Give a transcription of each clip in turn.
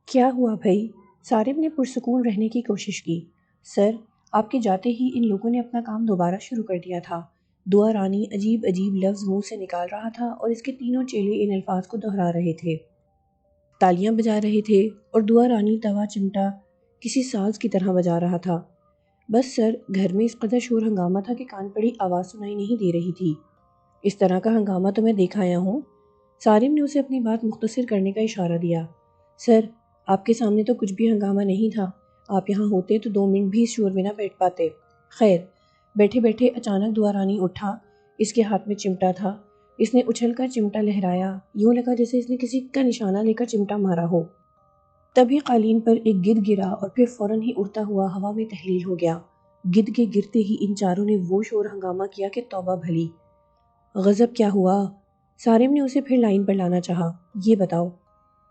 کیا ہوا بھائی؟ صارم نے پرسکون رہنے کی کوشش کی۔ سر، آپ کے جاتے ہی ان لوگوں نے اپنا کام دوبارہ شروع کر دیا تھا۔ دعا رانی عجیب عجیب لفظ منہ سے نکال رہا تھا اور اس کے تینوں چیلے ان الفاظ کو دہرا رہے تھے، تالیاں بجا رہے تھے، اور دعا رانی توا چمٹا کسی ساز کی طرح بجا رہا تھا۔ بس سر، گھر میں اس قدر شور ہنگامہ تھا کہ کان پڑی آواز سنائی نہیں دے رہی تھی۔ اس طرح کا ہنگامہ تو میں دیکھ آیا ہوں۔ صارم نے اسے اپنی بات مختصر کرنے کا اشارہ دیا۔ سر، آپ کے سامنے تو کچھ بھی ہنگامہ نہیں تھا۔ آپ یہاں ہوتے تو 2 منٹ بھی اس شور میں نہ بیٹھ پاتے۔ خیر، بیٹھے بیٹھے اچانک دعا رانی اٹھا۔ اس کے ہاتھ میں چمٹا تھا۔ اس نے اچھل کر چمٹا لہرایا، یوں لگا جیسے اس نے کسی کا نشانہ لے کر چمٹا مارا ہو۔ تبھی قالین پر ایک گدھ گرا اور پھر فوراً ہی اڑتا ہوا ہوا میں تحلیل ہو گیا۔ گدھ کے گرتے ہی ان چاروں نے وہ شور ہنگامہ کیا کہ توبہ بھلی۔ غضب کیا ہوا؟ صارم نے اسے پھر لائن پر لانا چاہا۔ یہ بتاؤ۔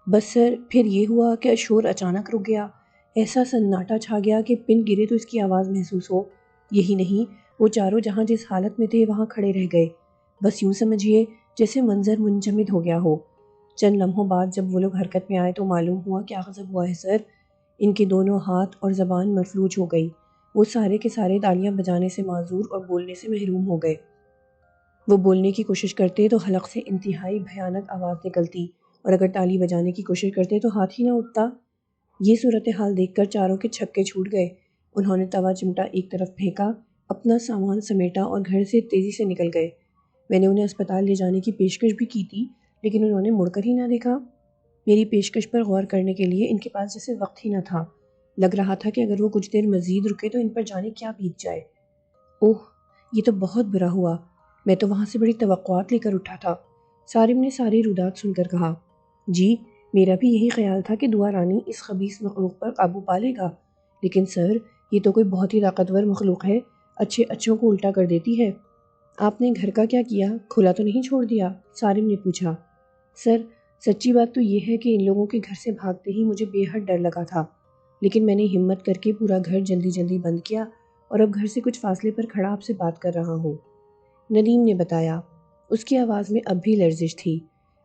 بس سر، پھر یہ ہوا کہ شور اچانک رک گیا۔ ایسا سناٹا چھا گیا کہ پن گرے تو اس کی آواز محسوس ہو۔ یہی نہیں، وہ چاروں جہاں جس حالت میں تھے وہاں کھڑے رہ گئے۔ بس یوں سمجھیے جیسے منظر منجمد ہو گیا ہو۔ چند لمحوں بعد جب وہ لوگ حرکت میں آئے تو معلوم ہوا کیا غضب ہوا ہے سر۔ ان کے دونوں ہاتھ اور زبان مفلوج ہو گئی۔ وہ سارے کے سارے تالیاں بجانے سے معذور اور بولنے سے محروم ہو گئے۔ وہ بولنے کی کوشش کرتے تو حلق سے انتہائی بھیانک آواز نکلتی، اور اگر تالی بجانے کی کوشش کرتے تو ہاتھ ہی نہ اٹھتا۔ یہ صورتحال دیکھ کر چاروں کے چھکے چھوٹ گئے۔ انہوں نے توا چمٹا ایک طرف پھینکا، اپنا سامان سمیٹا اور گھر سے تیزی سے نکل گئے۔ میں نے انہیں اسپتال لے جانے کی پیشکش بھی کی تھی، لیکن انہوں نے مڑ کر ہی نہ دیکھا۔ میری پیشکش پر غور کرنے کے لیے ان کے پاس جیسے وقت ہی نہ تھا۔ لگ رہا تھا کہ اگر وہ کچھ دیر مزید رکے تو ان پر جانے کیا بیت جائے۔ اوہ، یہ تو بہت برا ہوا۔ میں تو وہاں سے بڑی توقعات لے کر اٹھا تھا۔ صارم نے ساری رودات سن کر کہا۔ جی، میرا بھی یہی خیال تھا کہ دعا رانی اس خبیث مخلوق پر قابو پا لے گا، لیکن سر، یہ تو کوئی بہت ہی طاقتور مخلوق ہے، اچھے اچھوں کو الٹا کر دیتی ہے۔ آپ نے گھر کا کیا کیا؟ کھلا تو نہیں چھوڑ دیا؟ صارم نے پوچھا۔ سر، سچی بات تو یہ ہے کہ ان لوگوں کے گھر سے بھاگتے ہی مجھے بے حد ڈر لگا تھا، لیکن میں نے ہمت کر کے پورا گھر جلدی جلدی بند کیا اور اب گھر سے کچھ فاصلے پر کھڑا آپ سے بات کر رہا ہوں، ندیم نے بتایا۔ اس کی آواز میں اب بھی لرزش تھی۔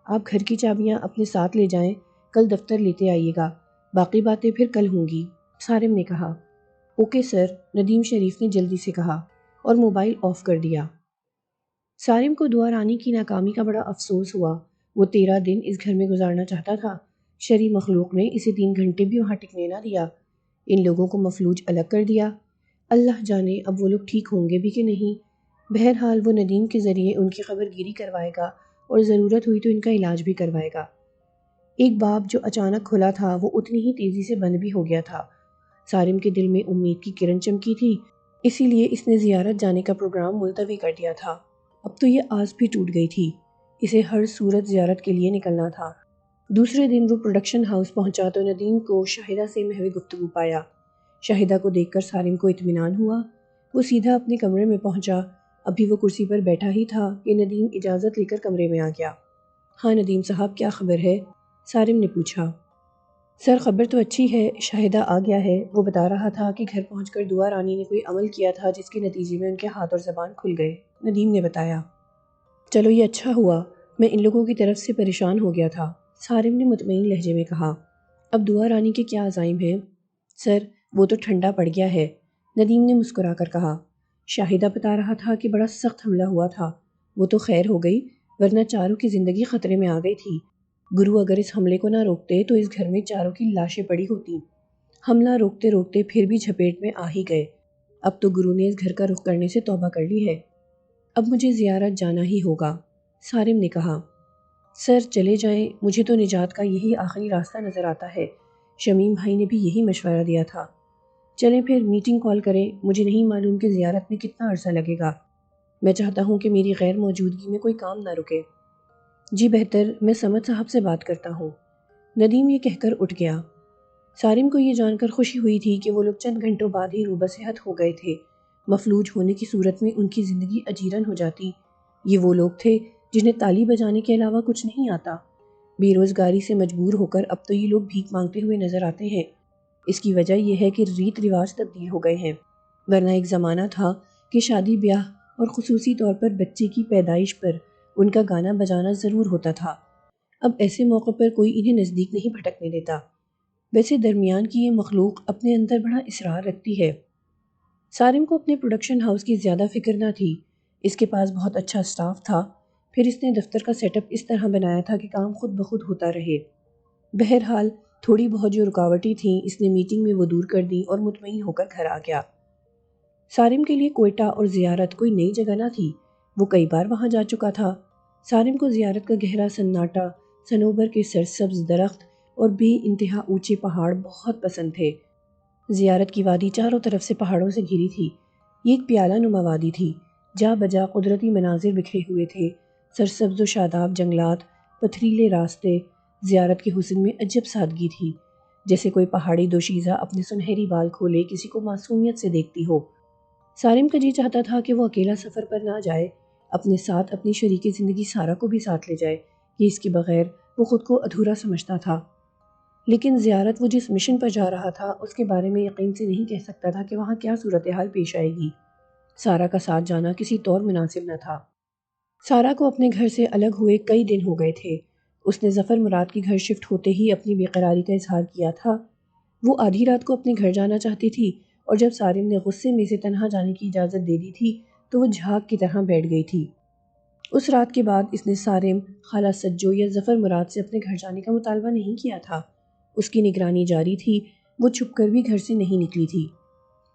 آپ گھر کی چابیاں اپنے ساتھ لے جائیں، کل دفتر لیتے آئیے گا، باقی باتیں پھر کل ہوں گی، صارم نے کہا۔ اوکے سر، ندیم شریف نے جلدی سے کہا اور موبائل آف کر دیا۔ صارم کو دعا رانی کی ناکامی کا بڑا افسوس ہوا۔ وہ 13 دن اس گھر میں گزارنا چاہتا تھا۔ شرعی مخلوق نے اسے 3 گھنٹے بھی وہاں ٹکنے نہ دیا۔ ان لوگوں کو مفلوج الگ کر دیا۔ اللہ جانے اب وہ لوگ ٹھیک ہوں گے بھی کہ نہیں۔ بہرحال وہ ندیم کے ذریعے ان کی خبر گیری کروائے گا اور ضرورت ہوئی تو ان کا علاج بھی کروائے گا۔ ایک باب جو اچانک کھلا تھا وہ اتنی ہی تیزی سے بند بھی ہو گیا تھا۔ صارم کے دل میں امید کی کرن چمکی تھی، اسی لیے اس نے زیارت جانے کا پروگرام ملتوی کر دیا تھا۔ اب تو یہ آس بھی ٹوٹ گئی تھی، اسے ہر صورت زیارت کے لیے نکلنا تھا۔ دوسرے دن وہ پروڈکشن ہاؤس پہنچا تو ندیم کو شاہدہ سے محو گفتگو پایا۔ شاہدہ کو دیکھ کر صارم کو اطمینان ہوا۔ وہ سیدھا اپنے کمرے میں پہنچا۔ ابھی وہ کرسی پر بیٹھا ہی تھا کہ ندیم اجازت لے کر کمرے میں آ گیا۔ ہاں ندیم صاحب، کیا خبر ہے؟ صارم نے پوچھا۔ سر، خبر تو اچھی ہے، شاہدہ آ گیا ہے۔ وہ بتا رہا تھا کہ گھر پہنچ کر دعا رانی نے کوئی عمل کیا تھا جس کے نتیجے میں ان کے ہاتھ اور زبان کھل گئے، ندیم نے بتایا۔ چلو یہ اچھا ہوا، میں ان لوگوں کی طرف سے پریشان ہو گیا تھا، صارم نے مطمئن لہجے میں کہا۔ اب دعا رانی کے کیا عزائم ہیں؟ سر، وہ تو ٹھنڈا پڑ گیا ہے، ندیم نے مسکرا کر کہا۔ شاہدہ بتا رہا تھا کہ بڑا سخت حملہ ہوا تھا، وہ تو خیر ہو گئی، ورنہ چاروں کی زندگی خطرے میں آ گئی تھی۔ گرو اگر اس حملے کو نہ روکتے تو اس گھر میں چاروں کی لاشیں پڑی ہوتی۔ حملہ روکتے روکتے پھر بھی جھپیٹ میں آ ہی گئے۔ اب تو گرو نے اس گھر کا رخ کرنے سے توبہ کر لی ہے۔ اب مجھے زیارت جانا ہی ہوگا، صارم نے کہا۔ سر چلے جائیں، مجھے تو نجات کا یہی آخری راستہ نظر آتا ہے، شمیم بھائی نے بھی یہی مشورہ دیا تھا۔ چلیں پھر میٹنگ کال کریں، مجھے نہیں معلوم کہ زیارت میں کتنا عرصہ لگے گا۔ میں چاہتا ہوں کہ میری غیر موجودگی میں کوئی کام نہ رکے۔ جی بہتر، میں سمد صاحب سے بات کرتا ہوں، ندیم یہ کہہ کر اٹھ گیا۔ صارم کو یہ جان کر خوشی ہوئی تھی کہ وہ لوگ چند گھنٹوں بعد ہی روبہ صحت ہو گئے تھے۔ مفلوج ہونے کی صورت میں ان کی زندگی اجیرن ہو جاتی۔ یہ وہ لوگ تھے جنہیں تالی بجانے کے علاوہ کچھ نہیں آتا۔ بے روزگاری سے مجبور ہو کر اب تو یہ لوگ بھیک مانگتے ہوئے نظر آتے ہیں۔ اس کی وجہ یہ ہے کہ ریت رواج تبدیل ہو گئے ہیں، ورنہ ایک زمانہ تھا کہ شادی بیاہ اور خصوصی طور پر بچے کی پیدائش پر ان کا گانا بجانا ضرور ہوتا تھا۔ اب ایسے موقع پر کوئی انہیں نزدیک نہیں بھٹکنے دیتا۔ ویسے درمیان کی یہ مخلوق اپنے اندر بڑا اصرار رکھتی ہے۔ سارم کو اپنے پروڈکشن ہاؤس کی زیادہ فکر نہ تھی، اس کے پاس بہت اچھا سٹاف تھا، پھر اس نے دفتر کا سیٹ اپ اس طرح بنایا تھا کہ کام خود بخود ہوتا رہے۔ بہرحال تھوڑی بہت جو رکاوٹیں تھیں اس نے میٹنگ میں وہ دور کر دی اور مطمئن ہو کر گھر آ گیا۔ سارم کے لیے کوئٹہ اور زیارت کوئی نئی جگہ نہ تھی، وہ کئی بار وہاں جا چکا تھا۔ سارم کو زیارت کا گہرا سناٹا، صنوبر کے سرسبز درخت اور بے انتہا اونچے پہاڑ بہت پسند تھے۔ زیارت کی وادی چاروں طرف سے پہاڑوں سے گھری تھی، یہ ایک پیالہ نما وادی تھی، جا بجا قدرتی مناظر بکھرے ہوئے تھے، سرسبز و شاداب جنگلات، پتھریلے راستے۔ زیارت کے حسن میں عجب سادگی تھی، جیسے کوئی پہاڑی دوشیزہ اپنے سنہری بال کھولے کسی کو معصومیت سے دیکھتی ہو۔ سارم کا جی چاہتا تھا کہ وہ اکیلا سفر پر نہ جائے، اپنے ساتھ اپنی شریک زندگی سارا کو بھی ساتھ لے جائے، کہ اس کے بغیر وہ خود کو ادھورا سمجھتا تھا۔ لیکن زیارت وہ جس مشن پر جا رہا تھا اس کے بارے میں یقین سے نہیں کہہ سکتا تھا کہ وہاں کیا صورتحال پیش آئے گی۔ سارا کا ساتھ جانا کسی طور مناسب نہ تھا۔ سارا کو اپنے گھر سے الگ ہوئے کئی دن ہو گئے تھے۔ اس نے ظفر مراد کے گھر شفٹ ہوتے ہی اپنی بے قراری کا اظہار کیا تھا۔ وہ آدھی رات کو اپنے گھر جانا چاہتی تھی اور جب سارم نے غصے میں اسے تنہا جانے کی اجازت دے دی تھی تو وہ جھاگ کی طرح بیٹھ گئی تھی۔ اس رات کے بعد اس نے سارم، خالہ سجو یا ظفر مراد سے اپنے گھر جانے کا مطالبہ نہیں کیا تھا۔ اس کی نگرانی جاری تھی، وہ چھپ کر بھی گھر سے نہیں نکلی تھی۔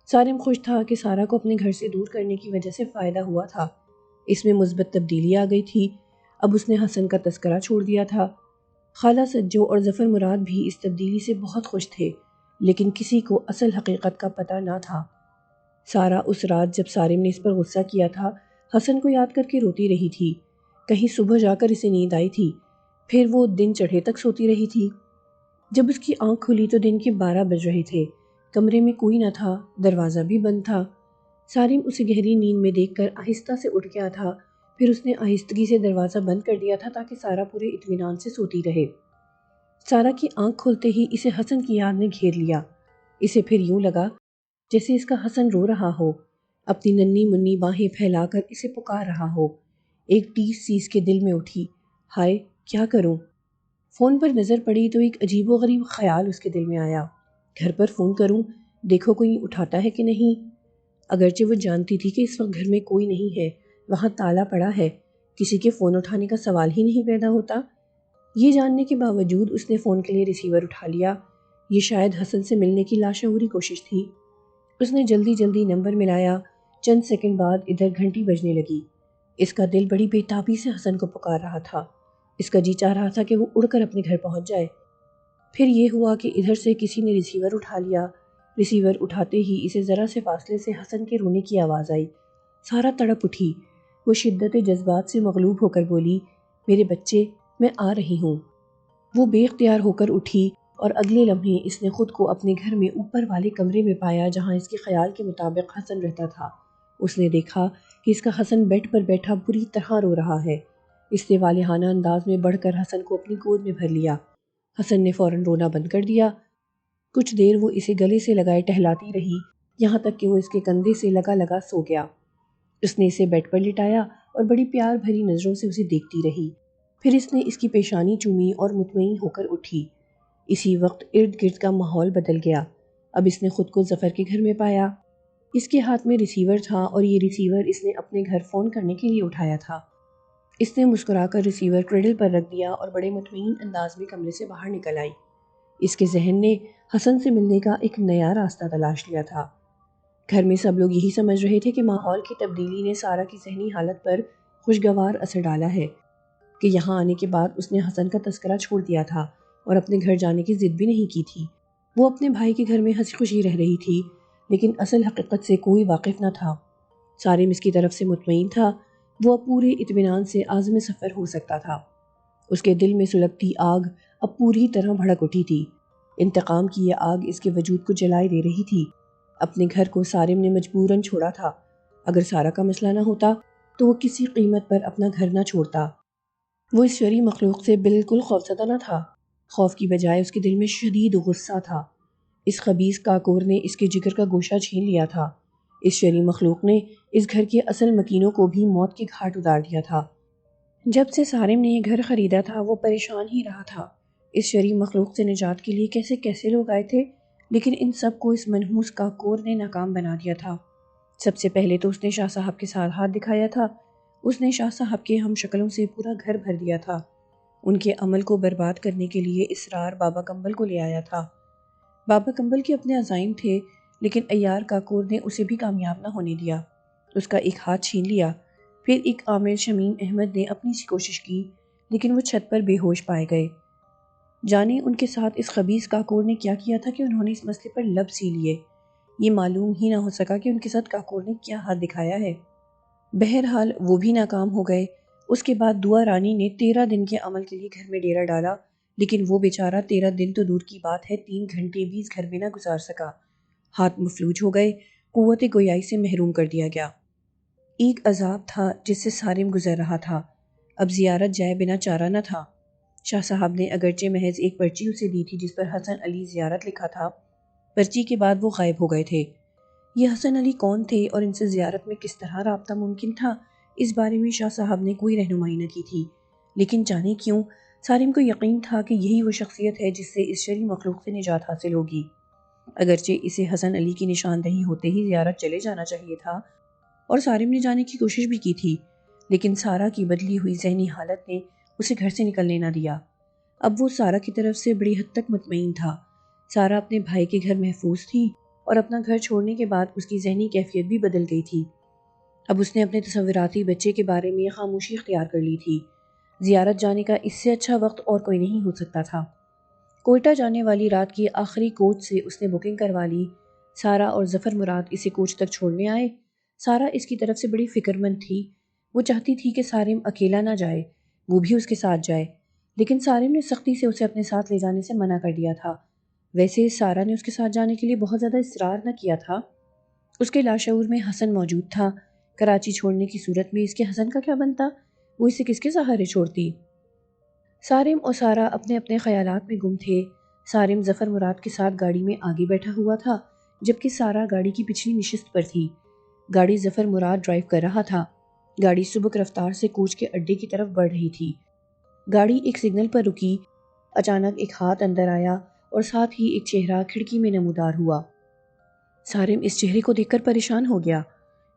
سارم خوش تھا کہ سارا کو اپنے گھر سے دور کرنے کی وجہ سے فائدہ ہوا تھا، اس میں مثبت تبدیلی آ گئی تھی۔ اب اس نے حسن کا تذکرہ چھوڑ دیا تھا۔ خالہ سجو اور ظفر مراد بھی اس تبدیلی سے بہت خوش تھے، لیکن کسی کو اصل حقیقت کا پتہ نہ تھا۔ سارا اس رات جب سارم نے اس پر غصہ کیا تھا حسن کو یاد کر کے روتی رہی تھی، کہیں صبح جا کر اسے نیند آئی تھی، پھر وہ دن چڑھے تک سوتی رہی تھی۔ جب اس کی آنکھ کھلی تو دن کے 12 بج رہے تھے، کمرے میں کوئی نہ تھا، دروازہ بھی بند تھا۔ سارم اسے گہری نیند میں دیکھ کر آہستہ سے اٹھ گیا تھا، پھر اس نے آہستگی سے دروازہ بند کر دیا تھا تاکہ سارا پورے اطمینان سے سوتی رہے۔ سارا کی آنکھ کھلتے ہی اسے حسن کی یاد نے گھیر لیا۔ اسے پھر یوں لگا جیسے اس کا حسن رو رہا ہو، اپنی ننھی منی باہیں پھیلا کر اسے پکار رہا ہو۔ ایک ٹیس سی اس کے دل میں اٹھی، ہائے کیا کروں؟ فون پر نظر پڑی تو ایک عجیب و غریب خیال اس کے دل میں آیا، گھر پر فون کروں، دیکھو کوئی اٹھاتا ہے کہ نہیں۔ اگرچہ وہ جانتی تھی کہ اس وقت گھر میں کوئی نہیں ہے، وہاں تالا پڑا ہے، کسی کے فون اٹھانے کا سوال ہی نہیں پیدا ہوتا۔ یہ جاننے کے باوجود اس نے فون کے لیے ریسیور اٹھا لیا۔ یہ شاید حسن سے ملنے کی لاشعوری کوشش تھی۔ اس نے جلدی جلدی نمبر ملایا، چند سیکنڈ بعد ادھر گھنٹی بجنے لگی۔ اس کا دل بڑی بے تابی سے حسن کو پکار رہا تھا، اس کا جی چاہ رہا تھا کہ وہ اڑ کر اپنے گھر پہنچ جائے۔ پھر یہ ہوا کہ ادھر سے کسی نے ریسیور اٹھا لیا۔ ریسیور اٹھاتے ہی اسے ذرا سے فاصلے سے حسن کے رونے کی آواز آئی۔ سارا تڑپ اٹھی، وہ شدت جذبات سے مغلوب ہو کر بولی، میرے بچے، میں آ رہی ہوں۔ وہ بے اختیار ہو کر اٹھی اور اگلے لمحے اس نے خود کو اپنے گھر میں اوپر والے کمرے میں پایا جہاں اس کے خیال کے مطابق حسن رہتا تھا۔ اس نے دیکھا کہ اس کا حسن بیڈ پر بیٹھا بری طرح رو رہا ہے۔ اس نے والہانہ انداز میں بڑھ کر حسن کو اپنی گود میں بھر لیا۔ حسن نے فوراً رونا بند کر دیا۔ کچھ دیر وہ اسے گلے سے لگائے ٹہلاتی رہی، یہاں تک کہ وہ اس کے کندھے سے لگا لگا سو گیا۔ اس نے اسے بیڈ پر لٹایا اور بڑی پیار بھری نظروں سے اسے دیکھتی رہی، پھر اس نے اس کی پیشانی چومی اور مطمئن ہو کر اٹھی۔ اسی وقت ارد گرد کا ماحول بدل گیا۔ اب اس نے خود کو ظفر کے گھر میں پایا۔ اس کے ہاتھ میں ریسیور تھا اور یہ ریسیور اس نے اپنے گھر فون کرنے کے لیے اٹھایا تھا۔ اس نے مسکرا کر ریسیور کریڈل پر رکھ دیا اور بڑے مطمئن انداز میں کمرے سے باہر نکل آئی۔ اس کے ذہن نے حسن سے ملنے کا ایک نیا راستہ تلاش لیا تھا۔ گھر میں سب لوگ یہی سمجھ رہے تھے کہ ماحول کی تبدیلی نے سارا کی ذہنی حالت پر خوشگوار اثر ڈالا ہے، کہ یہاں آنے کے بعد اس نے حسن کا تذکرہ چھوڑ دیا تھا اور اپنے گھر جانے کی ضد بھی نہیں کی تھی۔ وہ اپنے بھائی کے گھر میں ہنسی خوشی رہ رہی تھی، لیکن اصل حقیقت سے کوئی واقف نہ تھا۔ سارم اس کی طرف سے مطمئن تھا، وہ اب پورے اطمینان سے عازم سفر ہو سکتا تھا۔ اس کے دل میں سلگتی آگ اب پوری طرح بھڑک اٹھی تھی۔ انتقام کی یہ آگ اس کے وجود کو جلائے دے رہی تھی۔ اپنے گھر کو سارم نے مجبوراً چھوڑا تھا۔ اگر سارا کا مسئلہ نہ ہوتا تو وہ کسی قیمت پر اپنا گھر نہ چھوڑتا۔ وہ اس شرعی مخلوق سے بالکل خوفزدہ نہ تھا، خوف کی بجائے اس کے دل میں شدید غصہ تھا۔ اس خبیث کاکور نے اس کے جگر کا گوشہ چھین لیا تھا۔ اس شرعی مخلوق نے اس گھر کے اصل مکینوں کو بھی موت کے گھاٹ اتار دیا تھا۔ جب سے سارم نے یہ گھر خریدا تھا وہ پریشان ہی رہا تھا۔ اس شرعی مخلوق سے نجات کے لیے کیسے کیسے لوگ آئے تھے، لیکن ان سب کو اس منحوس کاکور نے ناکام بنا دیا تھا۔ سب سے پہلے تو اس نے شاہ صاحب کے ساتھ ہاتھ دکھایا تھا۔ اس نے شاہ صاحب کے ہم شکلوں سے پورا گھر بھر دیا تھا۔ ان کے عمل کو برباد کرنے کے لیے اسرار بابا کمبل کو لے آیا تھا۔ بابا کمبل کے اپنے عزائم تھے، لیکن عیار کاکور نے اسے بھی کامیاب نہ ہونے دیا۔ اس کا ایک ہاتھ چھین لیا۔ پھر ایک عامل شمیم احمد نے اپنی سی کوشش کی، لیکن وہ چھت پر بے ہوش پائے گئے۔ جانے ان کے ساتھ اس خبیث کاکور نے کیا کیا تھا کہ انہوں نے اس مسئلے پر لب سی لیے۔ یہ معلوم ہی نہ ہو سکا کہ ان کے ساتھ کاکور نے کیا ہاتھ دکھایا ہے۔ بہرحال وہ بھی ناکام ہو گئے۔ اس کے بعد دعا رانی نے 13 دن کے عمل کے لیے گھر میں ڈیرا ڈالا، لیکن وہ بیچارہ 13 دن تو دور کی بات ہے 3 گھنٹے بھی اس گھر میں نہ گزار سکا۔ ہاتھ مفلوج ہو گئے، قوت گویائی سے محروم کر دیا گیا۔ ایک عذاب تھا جس سے سارم گزر رہا تھا۔ اب زیارت جائے بنا چارہ نہ تھا۔ شاہ صاحب نے اگرچہ محض ایک پرچی اسے دی تھی جس پر حسن علی زیارت لکھا تھا، پرچی کے بعد وہ غائب ہو گئے تھے۔ یہ حسن علی کون تھے اور ان سے زیارت میں کس طرح رابطہ ممکن تھا، اس بارے میں شاہ صاحب نے کوئی رہنمائی نہ کی تھی، لیکن جانے کیوں سارم کو یقین تھا کہ یہی وہ شخصیت ہے جس سے اس شرعی مخلوق سے نجات حاصل ہوگی۔ اگرچہ اسے حسن علی کی نشاندہی ہوتے ہی زیارت چلے جانا چاہیے تھا، اور سارم نے جانے کی کوشش بھی کی تھی، لیکن سارا کی بدلی ہوئی ذہنی حالت نے اسے گھر سے نکلنے نہ دیا۔ اب وہ سارا کی طرف سے بڑی حد تک مطمئن تھا۔ سارا اپنے بھائی کے گھر محفوظ تھی، اور اپنا گھر چھوڑنے کے بعد اس کی ذہنی کیفیت بھی بدل گئی تھی۔ اب اس نے اپنے تصوراتی بچے کے بارے میں خاموشی اختیار کر لی تھی۔ زیارت جانے کا اس سے اچھا وقت اور کوئی نہیں ہو سکتا تھا۔ کوئٹہ جانے والی رات کی آخری کوچ سے اس نے بکنگ کروا لی۔ سارا اور ظفر مراد اسے کوچ تک چھوڑنے آئے۔ سارا اس کی طرف سے بڑی فکر مند تھی۔ وہ چاہتی تھی کہ سارم اکیلا نہ جائے، وہ بھی اس کے ساتھ جائے، لیکن سارم نے سختی سے اسے اپنے ساتھ لے جانے سے منع کر دیا تھا۔ ویسے سارا نے اس کے ساتھ جانے کے لیے بہت زیادہ اصرار نہ کیا تھا۔ اس کے لاشعور میں حسن موجود تھا۔ کراچی چھوڑنے کی صورت میں اس کے حسن کا کیا بنتا؟ وہ اسے کس کے سہارے چھوڑتی؟ سارم اور سارا اپنے اپنے خیالات میں گم تھے۔ سارم ظفر مراد کے ساتھ گاڑی میں آگے بیٹھا ہوا تھا، جبکہ سارا گاڑی کی پچھلی نشست پر تھی۔ گاڑی ظفر مراد ڈرائیو کر رہا تھا۔ گاڑی سبک رفتار سے کوچ کے اڈے کی طرف بڑھ رہی تھی۔ گاڑی ایک سگنل پر رکی۔ اچانک ایک ہاتھ اندر آیا اور ساتھ ہی ایک چہرہ کھڑکی میں نمودار ہوا۔ سارم اس چہرے کو دیکھ کر پریشان ہو گیا۔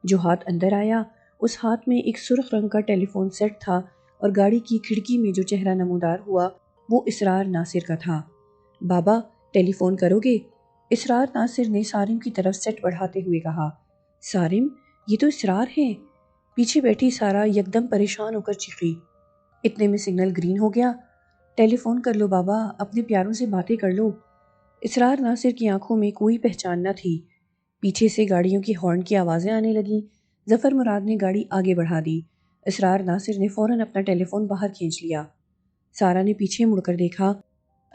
جو ہاتھ اندر آیا اس ہاتھ میں ایک سرخ رنگ کا ٹیلی فون سیٹ تھا، اور گاڑی کی کھڑکی میں جو چہرہ نمودار ہوا وہ اسرار ناصر کا تھا۔ بابا ٹیلی فون کرو گے؟ اسرار ناصر نے سارم کی طرف سیٹ بڑھاتے ہوئے کہا۔ سارم یہ تو اسرار ہے۔ پیچھے بیٹھی سارا یکدم پریشان ہو کر چیخی۔ اتنے میں سگنل گرین ہو گیا۔ ٹیلی فون کر لو بابا، اپنے پیاروں سے باتیں کر لو۔ اسرار ناصر کی آنکھوں میں کوئی پہچان نہ تھی۔ پیچھے سے گاڑیوں کی ہارن کی آوازیں آنے لگیں۔ ظفر مراد نے گاڑی آگے بڑھا دی۔ اسرار ناصر نے فوراً اپنا ٹیلی فون باہر کھینچ لیا۔ سارا نے پیچھے مڑ کر دیکھا۔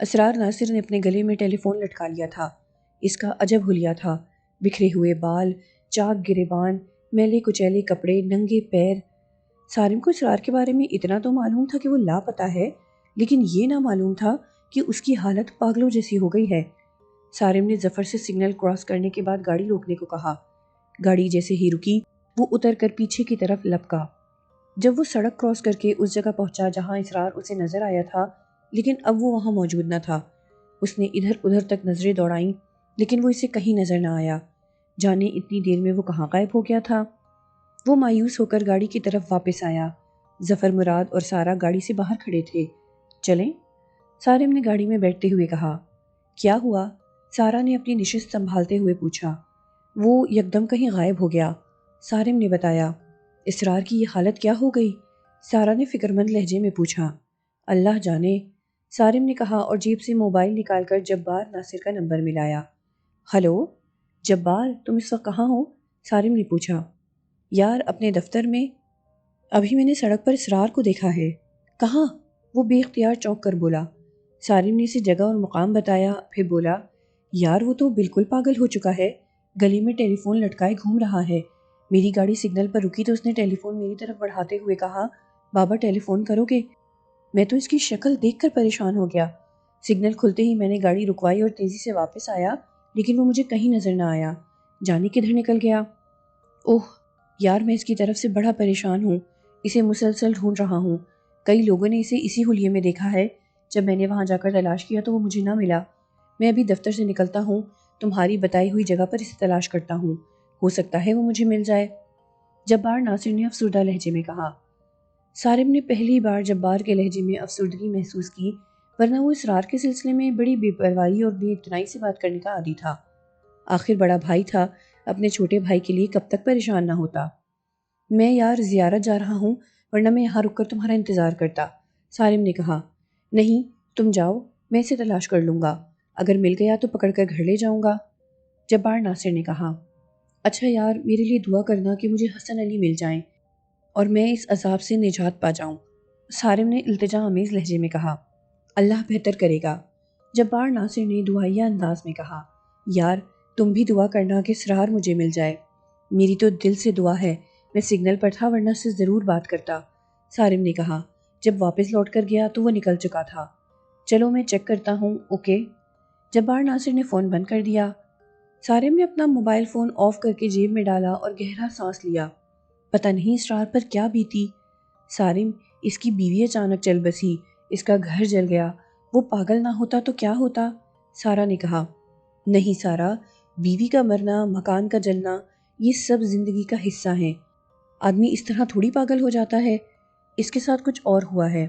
اسرار ناصر نے اپنے گلے میں ٹیلی فون لٹکا لیا تھا۔ اس کا عجب حلیہ تھا۔ بکھرے ہوئے بال، چاک گریبان، میلے کچیلے کپڑے، ننگے پیر۔ سارم کو اسرار کے بارے میں اتنا تو معلوم تھا کہ وہ لاپتہ ہے، لیکن یہ نہ معلوم تھا کہ اس کی حالت پاگلوں جیسی ہو گئی ہے۔ سارم نے ظفر سے سگنل کراس کرنے کے بعد گاڑی روکنے کو کہا۔ گاڑی جیسے ہی رکی وہ اتر کر پیچھے کی طرف لپکا۔ جب وہ سڑک کراس کر کے اس جگہ پہنچا جہاں اسرار اسے نظر آیا تھا، لیکن اب وہ وہاں موجود نہ تھا۔ اس نے ادھر ادھر تک نظریں دوڑائیں، لیکن وہ اسے کہیں نظر نہ آیا۔ جانے اتنی دیر میں وہ کہاں غائب ہو گیا تھا۔ وہ مایوس ہو کر گاڑی کی طرف واپس آیا۔ ظفر مراد اور سارا گاڑی سے باہر کھڑے تھے۔ چلیں؟ سارم نے گاڑی میں بیٹھتے ہوئے کہا۔ کیا ہوا؟ سارا نے اپنی نشست سنبھالتے ہوئے پوچھا۔ وہ یکدم کہیں غائب ہو گیا، سارم نے بتایا۔ اسرار کی یہ حالت کیا ہو گئی؟ سارا نے فکرمند لہجے میں پوچھا۔ اللہ جانے، سارم نے کہا اور جیب سے موبائل نکال کر جبار ناصر کا نمبر ملایا۔ ہلو جبار، تم اس وقت کہاں ہو؟ سارم نے پوچھا۔ یار اپنے دفتر میں۔ ابھی میں نے سڑک پر اسرار کو دیکھا ہے۔ کہاں؟ وہ بے اختیار چونک کر بولا۔ سارم نے اسے جگہ اور مقام بتایا، پھر بولا، یار وہ تو بالکل پاگل ہو چکا ہے، گلے میں ٹیلی فون لٹکائے گھوم رہا ہے۔ میری گاڑی سگنل پر رکی تو اس نے ٹیلی فون میری طرف بڑھاتے ہوئے کہا، بابا ٹیلی فون کرو گے؟ میں تو اس کی شکل دیکھ کر پریشان ہو گیا۔ سگنل کھلتے ہی میں نے گاڑی رکوائی اور تیزی سے واپس آیا، لیکن وہ مجھے کہیں نظر نہ آیا۔ جانے کدھر نکل گیا؟ اوہ یار، میں اس کی طرف سے بڑا پریشان ہوں، اسے مسلسل ڈھونڈ رہا ہوں۔ کئی لوگوں نے اسے اسی حلیے میں دیکھا ہے، جب میں نے وہاں جا کر تلاش کیا تو وہ مجھے نہ ملا۔ میں ابھی دفتر سے نکلتا ہوں، تمہاری بتائی ہوئی جگہ پر اسے تلاش کرتا ہوں، ہو سکتا ہے وہ مجھے مل جائے۔ جبار ناصر نے افسردہ لہجے میں کہا۔ سارم نے پہلی بار جبار کے لہجے میں افسردگی محسوس کی، ورنہ وہ اسرار کے سلسلے میں بڑی بے پرواہی اور بے اتنائی سے بات کرنے کا عادی تھا۔ آخر بڑا بھائی تھا، اپنے چھوٹے بھائی کے لیے کب تک پریشان نہ ہوتا۔ میں یار زیارت جا رہا ہوں، ورنہ میں یہاں رک کر تمہارا انتظار کرتا، سارم نے کہا۔ نہیں، تم جاؤ، میں اسے تلاش کر لوں گا، اگر مل گیا تو پکڑ کر گھر لے جاؤں گا، جبار ناصر نے کہا۔ اچھا یار، میرے لیے دعا کرنا کہ مجھے حسن علی مل جائیں اور میں اس عذاب سے نجات پا جاؤں، سارم نے التجا آمیز لہجے میں کہا۔ اللہ بہتر کرے گا، جبار ناصر نے دعائیہ انداز میں کہا۔ یار تم بھی دعا کرنا کہ اسرار مجھے مل جائے، میری تو دل سے دعا ہے، میں سگنل پر تھا ورنہ سے ضرور بات کرتا، سارم نے کہا۔ جب واپس لوٹ کر گیا تو وہ نکل چکا تھا۔ چلو میں چیک کرتا ہوں، اوکے، جبار ناصر نے فون بند کر دیا۔ سارم نے اپنا موبائل فون آف کر کے جیب میں ڈالا اور گہرا سانس لیا۔ پتہ نہیں اسرار پر کیا بیتی۔ سارم، اس کی بیوی اچانک چل بسی، اس کا گھر جل گیا، وہ پاگل نہ ہوتا تو کیا ہوتا، سارا نے کہا۔ نہیں سارا، بیوی کا مرنا، مکان کا جلنا، یہ سب زندگی کا حصہ ہیں، آدمی اس طرح تھوڑی پاگل ہو جاتا ہے، اس کے ساتھ کچھ اور ہوا ہے۔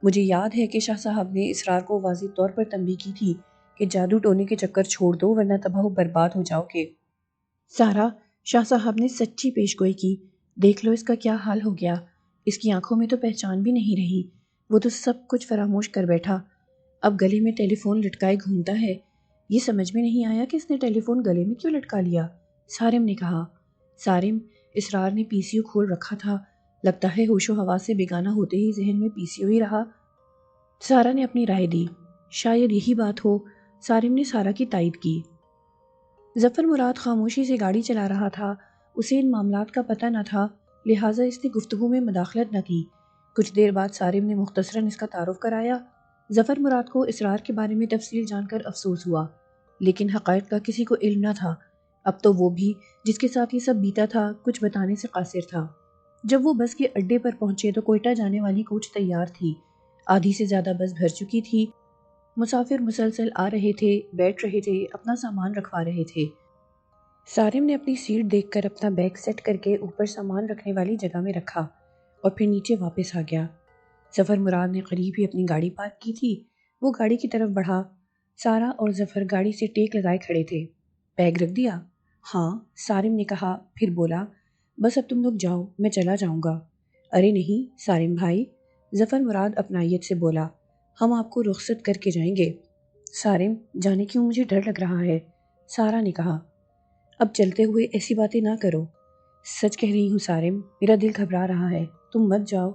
مجھے یاد ہے کہ شاہ صاحب نے اسرار کو واضح طور پر تنبیہ کی تھی کہ جادو ٹونے کے چکر چھوڑ دو ورنہ تباہ و برباد ہو جاؤ گے۔ سارا، شاہ صاحب نے سچی پیش گوئی کی، دیکھ لو اس کا کیا حال ہو گیا، اس کی آنکھوں میں تو پہچان بھی نہیں رہی، وہ تو سب کچھ فراموش کر بیٹھا، اب گلے میں ٹیلی فون لٹکائے گھومتا ہے، یہ سمجھ میں نہیں آیا کہ اس نے ٹیلی فون گلے میں کیوں لٹکا لیا، سارم نے کہا۔ سارم، اسرار نے پی سی او کھول رکھا تھا، لگتا ہے ہوش و حواس سے بیگانہ ہوتے ہی ذہن میں پی سی او ہی رہا، سارا نے اپنی رائے دی۔ شاید یہی بات ہو، سارم نے سارا کی تائید کی۔ ظفر مراد خاموشی سے گاڑی چلا رہا تھا، اسے ان معاملات کا پتہ نہ تھا، لہٰذا اس نے گفتگو میں مداخلت نہ کی۔ کچھ دیر بعد سارم نے مختصراً اس کا تعارف کرایا۔ ظفر مراد کو اسرار کے بارے میں تفصیل جان کر افسوس ہوا، لیکن حقائق کا کسی کو علم نہ تھا۔ اب تو وہ بھی، جس کے ساتھ یہ سب بیتا تھا، کچھ بتانے سے قاصر تھا۔ جب وہ بس کے اڈے پر پہنچے تو کوئٹہ جانے والی کوچ تیار تھی، آدھی سے زیادہ بس بھر چکی تھی، مسافر مسلسل آ رہے تھے، بیٹھ رہے تھے، اپنا سامان رکھوا رہے تھے۔ سارم نے اپنی سیٹ دیکھ کر اپنا بیگ سیٹ کر کے اوپر سامان رکھنے والی جگہ میں رکھا اور پھر نیچے واپس آ گیا۔ ظفر مراد نے قریب ہی اپنی گاڑی پارک کی تھی، وہ گاڑی کی طرف بڑھا۔ سارا اور ظفر گاڑی سے ٹیک لگائے کھڑے تھے۔ بیگ رکھ دیا؟ ہاں، سارم نے کہا، پھر بولا، بس اب تم لوگ جاؤ، میں چلا جاؤں گا۔ ارے نہیں سارم بھائی، ظفر مراد اپنائیت سے بولا، ہم آپ کو رخصت کر کے جائیں گے۔ سارم، جانے کیوں، مجھے ڈر لگ رہا ہے، سارا نے کہا۔ اب چلتے ہوئے ایسی باتیں نہ کرو، سچ کہہ رہی ہوں سارم، میرا دل گھبرا رہا ہے، تم مت جاؤ،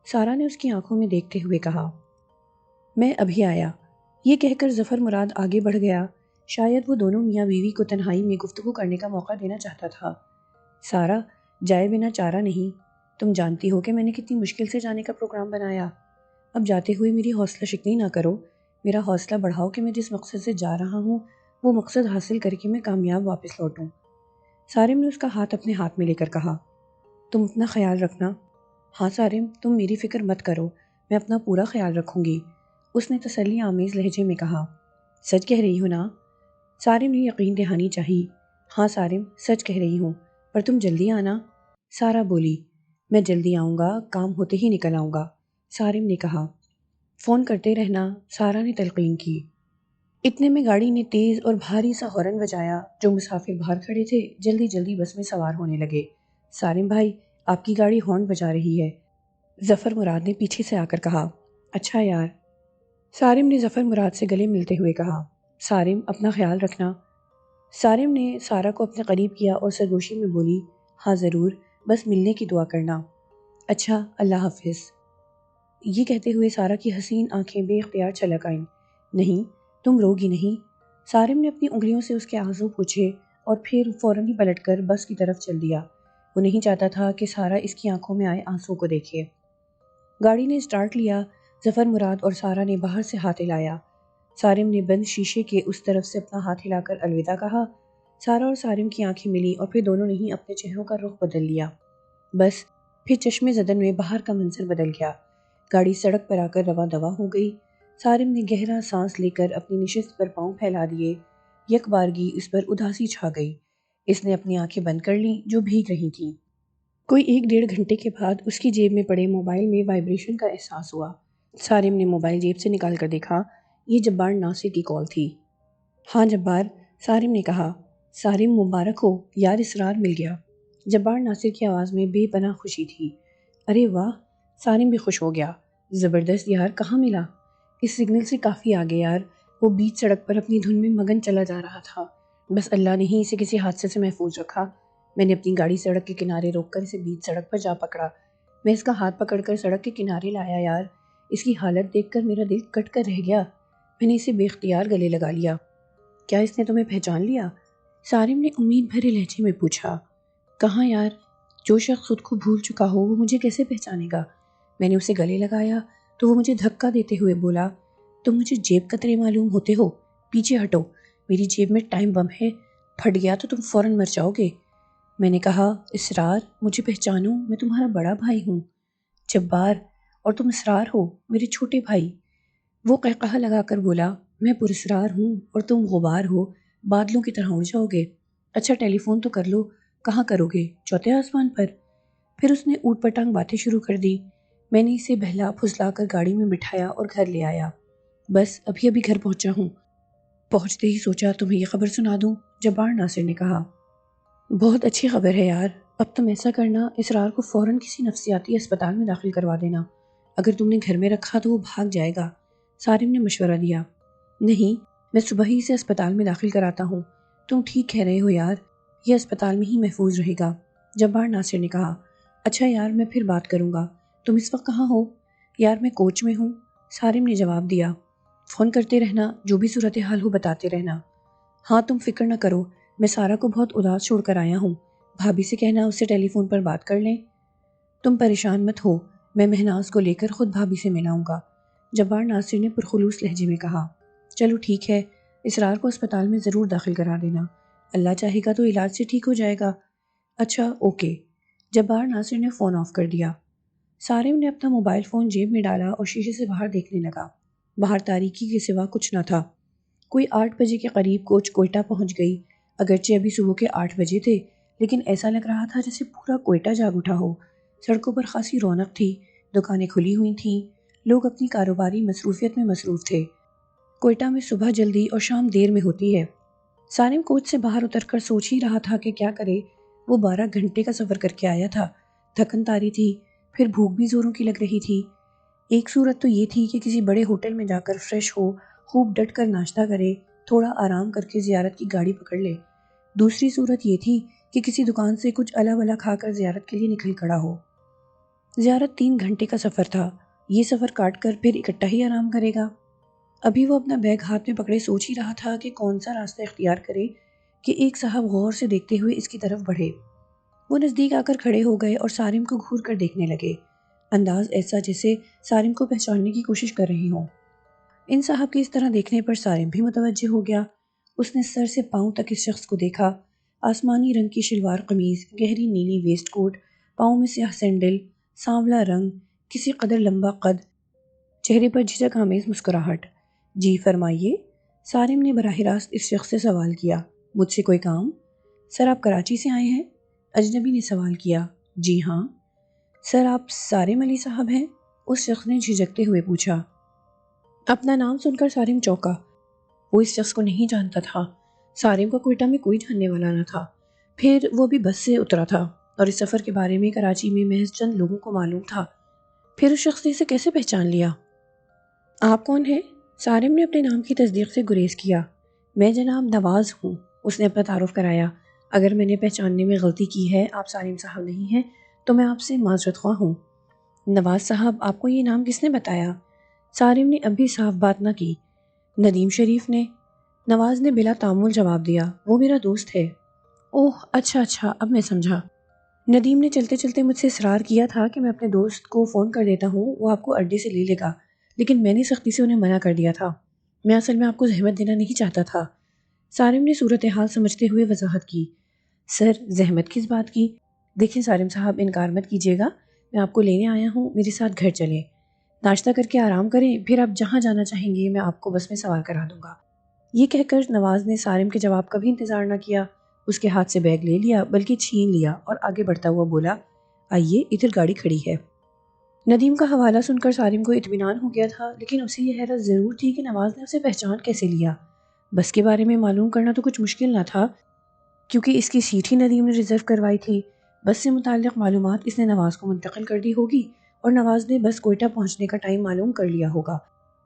سارا نے اس کی آنکھوں میں دیکھتے ہوئے کہا۔ میں ابھی آیا، یہ کہہ کر ظفر مراد آگے بڑھ گیا، شاید وہ دونوں میاں بیوی کو تنہائی میں گفتگو کرنے کا موقع دینا چاہتا تھا۔ سارا، جائے بنا چارہ نہیں، تم جانتی ہو کہ میں نے کتنی مشکل سے جانے کا پروگرام بنایا، اب جاتے ہوئے میری حوصلہ شکنی نہ کرو، میرا حوصلہ بڑھاؤ کہ میں جس مقصد سے جا رہا ہوں وہ مقصد حاصل کر کے میں کامیاب واپس لوٹوں۔ سارم نے اس کا ہاتھ اپنے ہاتھ میں لے کر کہا، تم اپنا خیال رکھنا۔ ہاں سارم، تم میری فکر مت کرو، میں اپنا پورا خیال رکھوں گی، اس نے تسلی آمیز لہجے میں کہا۔ سچ کہہ رہی ہو نا؟ سارم نے یقین دہانی چاہی۔ ہاں سارم، سچ کہہ رہی ہوں، پر تم جلدی آنا، سارا بولی۔ میں جلدی آؤں گا، کام ہوتے ہی نکل آؤں گا، سارم نے کہا۔ فون کرتے رہنا، سارا نے تلقین کی۔ اتنے میں گاڑی نے تیز اور بھاری سا ہارن بجایا، جو مسافر باہر کھڑے تھے جلدی جلدی بس میں سوار ہونے لگے۔ سارم بھائی، آپ کی گاڑی ہارن بجا رہی ہے، ظفر مراد نے پیچھے سے آ کر کہا۔ اچھا یار، سارم نے ظفر مراد سے گلے ملتے ہوئے کہا۔ سارم، اپنا خیال رکھنا، سارم نے سارا کو اپنے قریب کیا اور سرگوشی میں بولی، ہاں ضرور، بس ملنے کی دعا کرنا۔ اچھا، اللہ حافظ، یہ کہتے ہوئے سارا کی حسین آنکھیں بے اختیار چھلک آئیں۔ نہیں، تم روگی نہیں، سارم نے اپنی انگلیوں سے اس کے آنسو پوچھے اور پھر فوراً ہی پلٹ کر بس کی طرف چل دیا، وہ نہیں چاہتا تھا کہ سارا اس کی آنکھوں میں آئے آنسو کو دیکھے۔ گاڑی نے اسٹارٹ لیا، ظفر مراد اور سارا نے باہر سے ہاتھ ہلایا، سارم نے بند شیشے کے اس طرف سے اپنا ہاتھ ہلا کر الوداع کہا۔ سارا اور سارم کی آنکھیں ملی اور پھر دونوں نے ہی اپنے چہروں کا رخ بدل لیا، بس پھر چشمے زدن میں باہر کا منظر بدل گیا، گاڑی سڑک پر آ کر رواں دواں ہو گئی، سارم نے گہرا سانس لے کر اپنی نشست پر پاؤں پھیلا دیے۔ یک بارگی اس پر اداسی چھا گئی۔ اس نے اپنی آنکھیں بند کر لیں جو بھیگ رہی تھیں۔ کوئی 1-1.5 گھنٹے کے بعد اس کی جیب میں پڑے موبائل میں وائبریشن کا احساس ہوا۔ سارم نے موبائل جیب سے نکال کر دیکھا۔ یہ جبار ناصر کی کال تھی۔ ہاں جبار، سارم نے کہا۔ سارم مبارک ہو یار، اسرار مل گیا۔ جبار ناصر کی آواز میں بے پناہ خوشی تھی۔ ارے واہ، سارم بھی خوش ہو گیا۔ زبردست یار، کہاں ملا؟ اس سگنل سے کافی آگے یار۔ وہ بیچ سڑک پر اپنی دھن میں مگن چلا جا رہا تھا۔ بس اللہ نے ہی اسے کسی حادثے سے محفوظ رکھا۔ میں نے اپنی گاڑی سڑک کے کنارے روک کر اسے بیچ سڑک پر جا پکڑا۔ میں اس کا ہاتھ پکڑ کر سڑک کے کنارے لایا یار۔ اس کی حالت دیکھ کر میرا دل کٹ کر رہ گیا۔ میں نے اسے بے اختیار گلے لگا لیا۔ کیا اس نے تمہیں پہچان لیا؟ سارم نے امید بھرے لہجے میں پوچھا۔ کہاں یار، جو شخص خود کو بھول چکا ہو وہ مجھے کیسے پہچانے گا؟ میں نے اسے گلے لگایا تو وہ مجھے دھکا دیتے ہوئے بولا، تم مجھے جیب کترے معلوم ہوتے ہو، پیچھے ہٹو، میری جیب میں ٹائم بم ہے، پھٹ گیا تو تم فوراً مر جاؤ گے۔ میں نے کہا، اسرار، مجھے پہچانو، میں تمہارا بڑا بھائی ہوں۔ جبار، اور تم اسرار ہو، میرے چھوٹے بھائی۔ وہ قہقہہ لگا کر بولا، میں پراسرار ہوں اور تم غبار ہو، بادلوں کی طرح اڑ جاؤ گے۔ اچھا ٹیلی فون تو کر لو، کہاں کرو گے؟ چوتھے آسمان پر؟ پھر اس نے اوٹ پٹانگ باتیں شروع کر دی۔ میں نے اسے بہلا پھسلا کر گاڑی میں بٹھایا اور گھر لے آیا۔ بس ابھی ابھی گھر پہنچا ہوں۔ پہنچتے ہی سوچا تمہیں یہ خبر سنا دوں، جبار ناصر نے کہا۔ بہت اچھی خبر ہے یار، اب تم ایسا کرنا، اسرار کو فوراً کسی نفسیاتی اسپتال میں داخل کروا دینا۔ اگر تم نے گھر میں رکھا تو وہ بھاگ جائے گا۔ سارم نے مشورہ دیا۔ نہیں، میں صبح ہی اسے اسپتال میں داخل کراتا ہوں۔ تم ٹھیک کہہ رہے ہو یار، یہ اسپتال میں ہی محفوظ رہے گا، جبار ناصر نے کہا۔ اچھا یار، میں پھر بات کروں گا۔ تم اس وقت کہاں ہو؟ یار میں کوچ میں ہوں، سارم نے جواب دیا۔ فون کرتے رہنا، جو بھی صورتحال ہو بتاتے رہنا۔ ہاں تم فکر نہ کرو، میں سارا کو بہت اداس چھوڑ کر آیا ہوں، بھابھی سے کہنا اس سے ٹیلی فون پر بات کر لیں۔ تم پریشان مت ہو، میں مہناز کو لے کر خود بھابھی سے ملاؤں گا، جبار ناصر نے پرخلوص لہجے میں کہا۔ چلو ٹھیک ہے، اسرار کو اسپتال میں ضرور داخل کرا دینا، اللہ چاہے گا تو علاج سے ٹھیک ہو جائے گا۔ اچھا اوکے، جبار ناصر نے فون آف کر دیا۔ سارم نے اپنا موبائل فون جیب میں ڈالا اور شیشے سے باہر دیکھنے لگا۔ باہر تاریکی کے سوا کچھ نہ تھا۔ کوئی 8 بجے کے قریب کوچ کوئٹہ پہنچ گئی۔ اگرچہ ابھی صبح کے 8 بجے تھے، لیکن ایسا لگ رہا تھا جیسے پورا کوئٹہ جاگ اٹھا ہو۔ سڑکوں پر خاصی رونق تھی، دکانیں کھلی ہوئی تھیں، لوگ اپنی کاروباری مصروفیت میں مصروف تھے۔ کوئٹہ میں صبح جلدی اور شام دیر میں ہوتی ہے۔ سارم کوچ سے باہر اتر کر سوچ ہی رہا تھا کہ کیا کرے۔ وہ 12 گھنٹے کا سفر کر کے آیا تھا، تھکن طاری تھی، پھر بھوک بھی زوروں کی لگ رہی تھی۔ ایک صورت تو یہ تھی کہ کسی بڑے ہوٹل میں جا کر فریش ہو، خوب ڈٹ کر ناشتہ کرے، تھوڑا آرام کر کے زیارت کی گاڑی پکڑ لے۔ دوسری صورت یہ تھی کہ کسی دکان سے کچھ الا ولا کھا کر زیارت کے لیے نکل کھڑا ہو۔ زیارت 3 گھنٹے کا سفر تھا، یہ سفر کاٹ کر پھر اکٹھا ہی آرام کرے گا۔ ابھی وہ اپنا بیگ ہاتھ میں پکڑے سوچ ہی رہا تھا کہ کون سا راستہ اختیار کرے کہ ایک صاحب غور سے دیکھتے ہوئے اس کی طرف بڑھے۔ وہ نزدیک آ کر کھڑے ہو گئے اور سارم کو گھور کر دیکھنے لگے، انداز ایسا جیسے سارم کو پہچاننے کی کوشش کر رہے ہوں۔ ان صاحب کے اس طرح دیکھنے پر سارم بھی متوجہ ہو گیا۔ اس نے سر سے پاؤں تک اس شخص کو دیکھا۔ آسمانی رنگ کی شلوار قمیض، گہری نیلی ویسٹ کوٹ، پاؤں میں سیاہ سینڈل، سانولا رنگ، کسی قدر لمبا قد، چہرے پر جھجک آمیز مسکراہٹ۔ جی فرمائیے، سارم نے براہ راست اس شخص سے سوال کیا۔ مجھ سے کوئی کام؟ سر آپ کراچی سے آئے ہیں؟ اجنبی نے سوال کیا۔ جی ہاں۔ سر آپ سارم علی صاحب ہیں؟ اس شخص نے جھجکتے ہوئے پوچھا۔ اپنا نام سن کر سارم چونکا۔ وہ اس شخص کو نہیں جانتا تھا۔ سارم کا کوئٹہ میں کوئی جاننے والا نہ تھا۔ پھر وہ بھی بس سے اترا تھا اور اس سفر کے بارے میں کراچی میں محض چند لوگوں کو معلوم تھا۔ پھر اس شخص نے اسے کیسے پہچان لیا؟ آپ کون ہیں؟ سارم نے اپنے نام کی تصدیق سے گریز کیا۔ میں جناب نواز ہوں، اس نے اپنا تعارف کرایا۔ اگر میں نے پہچاننے میں غلطی کی ہے، آپ سارم صاحب نہیں ہیں، تو میں آپ سے معذرت خواہ ہوں۔ نواز صاحب، آپ کو یہ نام کس نے بتایا؟ سارم نے اب بھی صاف بات نہ کی۔ ندیم شریف نے، نواز نے بلا تعامل جواب دیا۔ وہ میرا دوست ہے۔ اوہ اچھا، اب میں سمجھا۔ ندیم نے چلتے چلتے مجھ سے اصرار کیا تھا کہ میں اپنے دوست کو فون کر دیتا ہوں، وہ آپ کو اڈے سے لے لے گا، لیکن میں نے سختی سے انہیں منع کر دیا تھا۔ میں اصل میں آپ کو زحمت دینا نہیں چاہتا تھا۔ سارم نے صورتحال سمجھتے ہوئے وضاحت کی۔ سر زحمت کس بات کی؟ دیکھیں سارم صاحب، انکار مت کیجیے گا، میں آپ کو لینے آیا ہوں، میرے ساتھ گھر چلیں۔ ناشتہ کر کے آرام کریں، پھر آپ جہاں جانا چاہیں گے میں آپ کو بس میں سوار کرا دوں گا۔ یہ کہہ کر نواز نے سارم کے جواب کا بھی انتظار نہ کیا، اس کے ہاتھ سے بیگ لے لیا بلکہ چھین لیا اور آگے بڑھتا ہوا بولا، آئیے ادھر گاڑی کھڑی ہے۔ ندیم کا حوالہ سن کر سارم کو اطمینان ہو گیا تھا، لیکن اسے یہ حیرت ضرور تھی کہ نواز نے اسے پہچان کیسے لیا۔ بس کے بارے میں معلوم کرنا تو کچھ مشکل نہ تھا، کیونکہ اس کی سیٹ ہی ندیم نے ریزرو کروائی تھی۔ بس سے متعلق معلومات اس نے نواز کو منتقل کر دی ہوگی اور نواز نے بس کوئٹہ پہنچنے کا ٹائم معلوم کر لیا ہوگا۔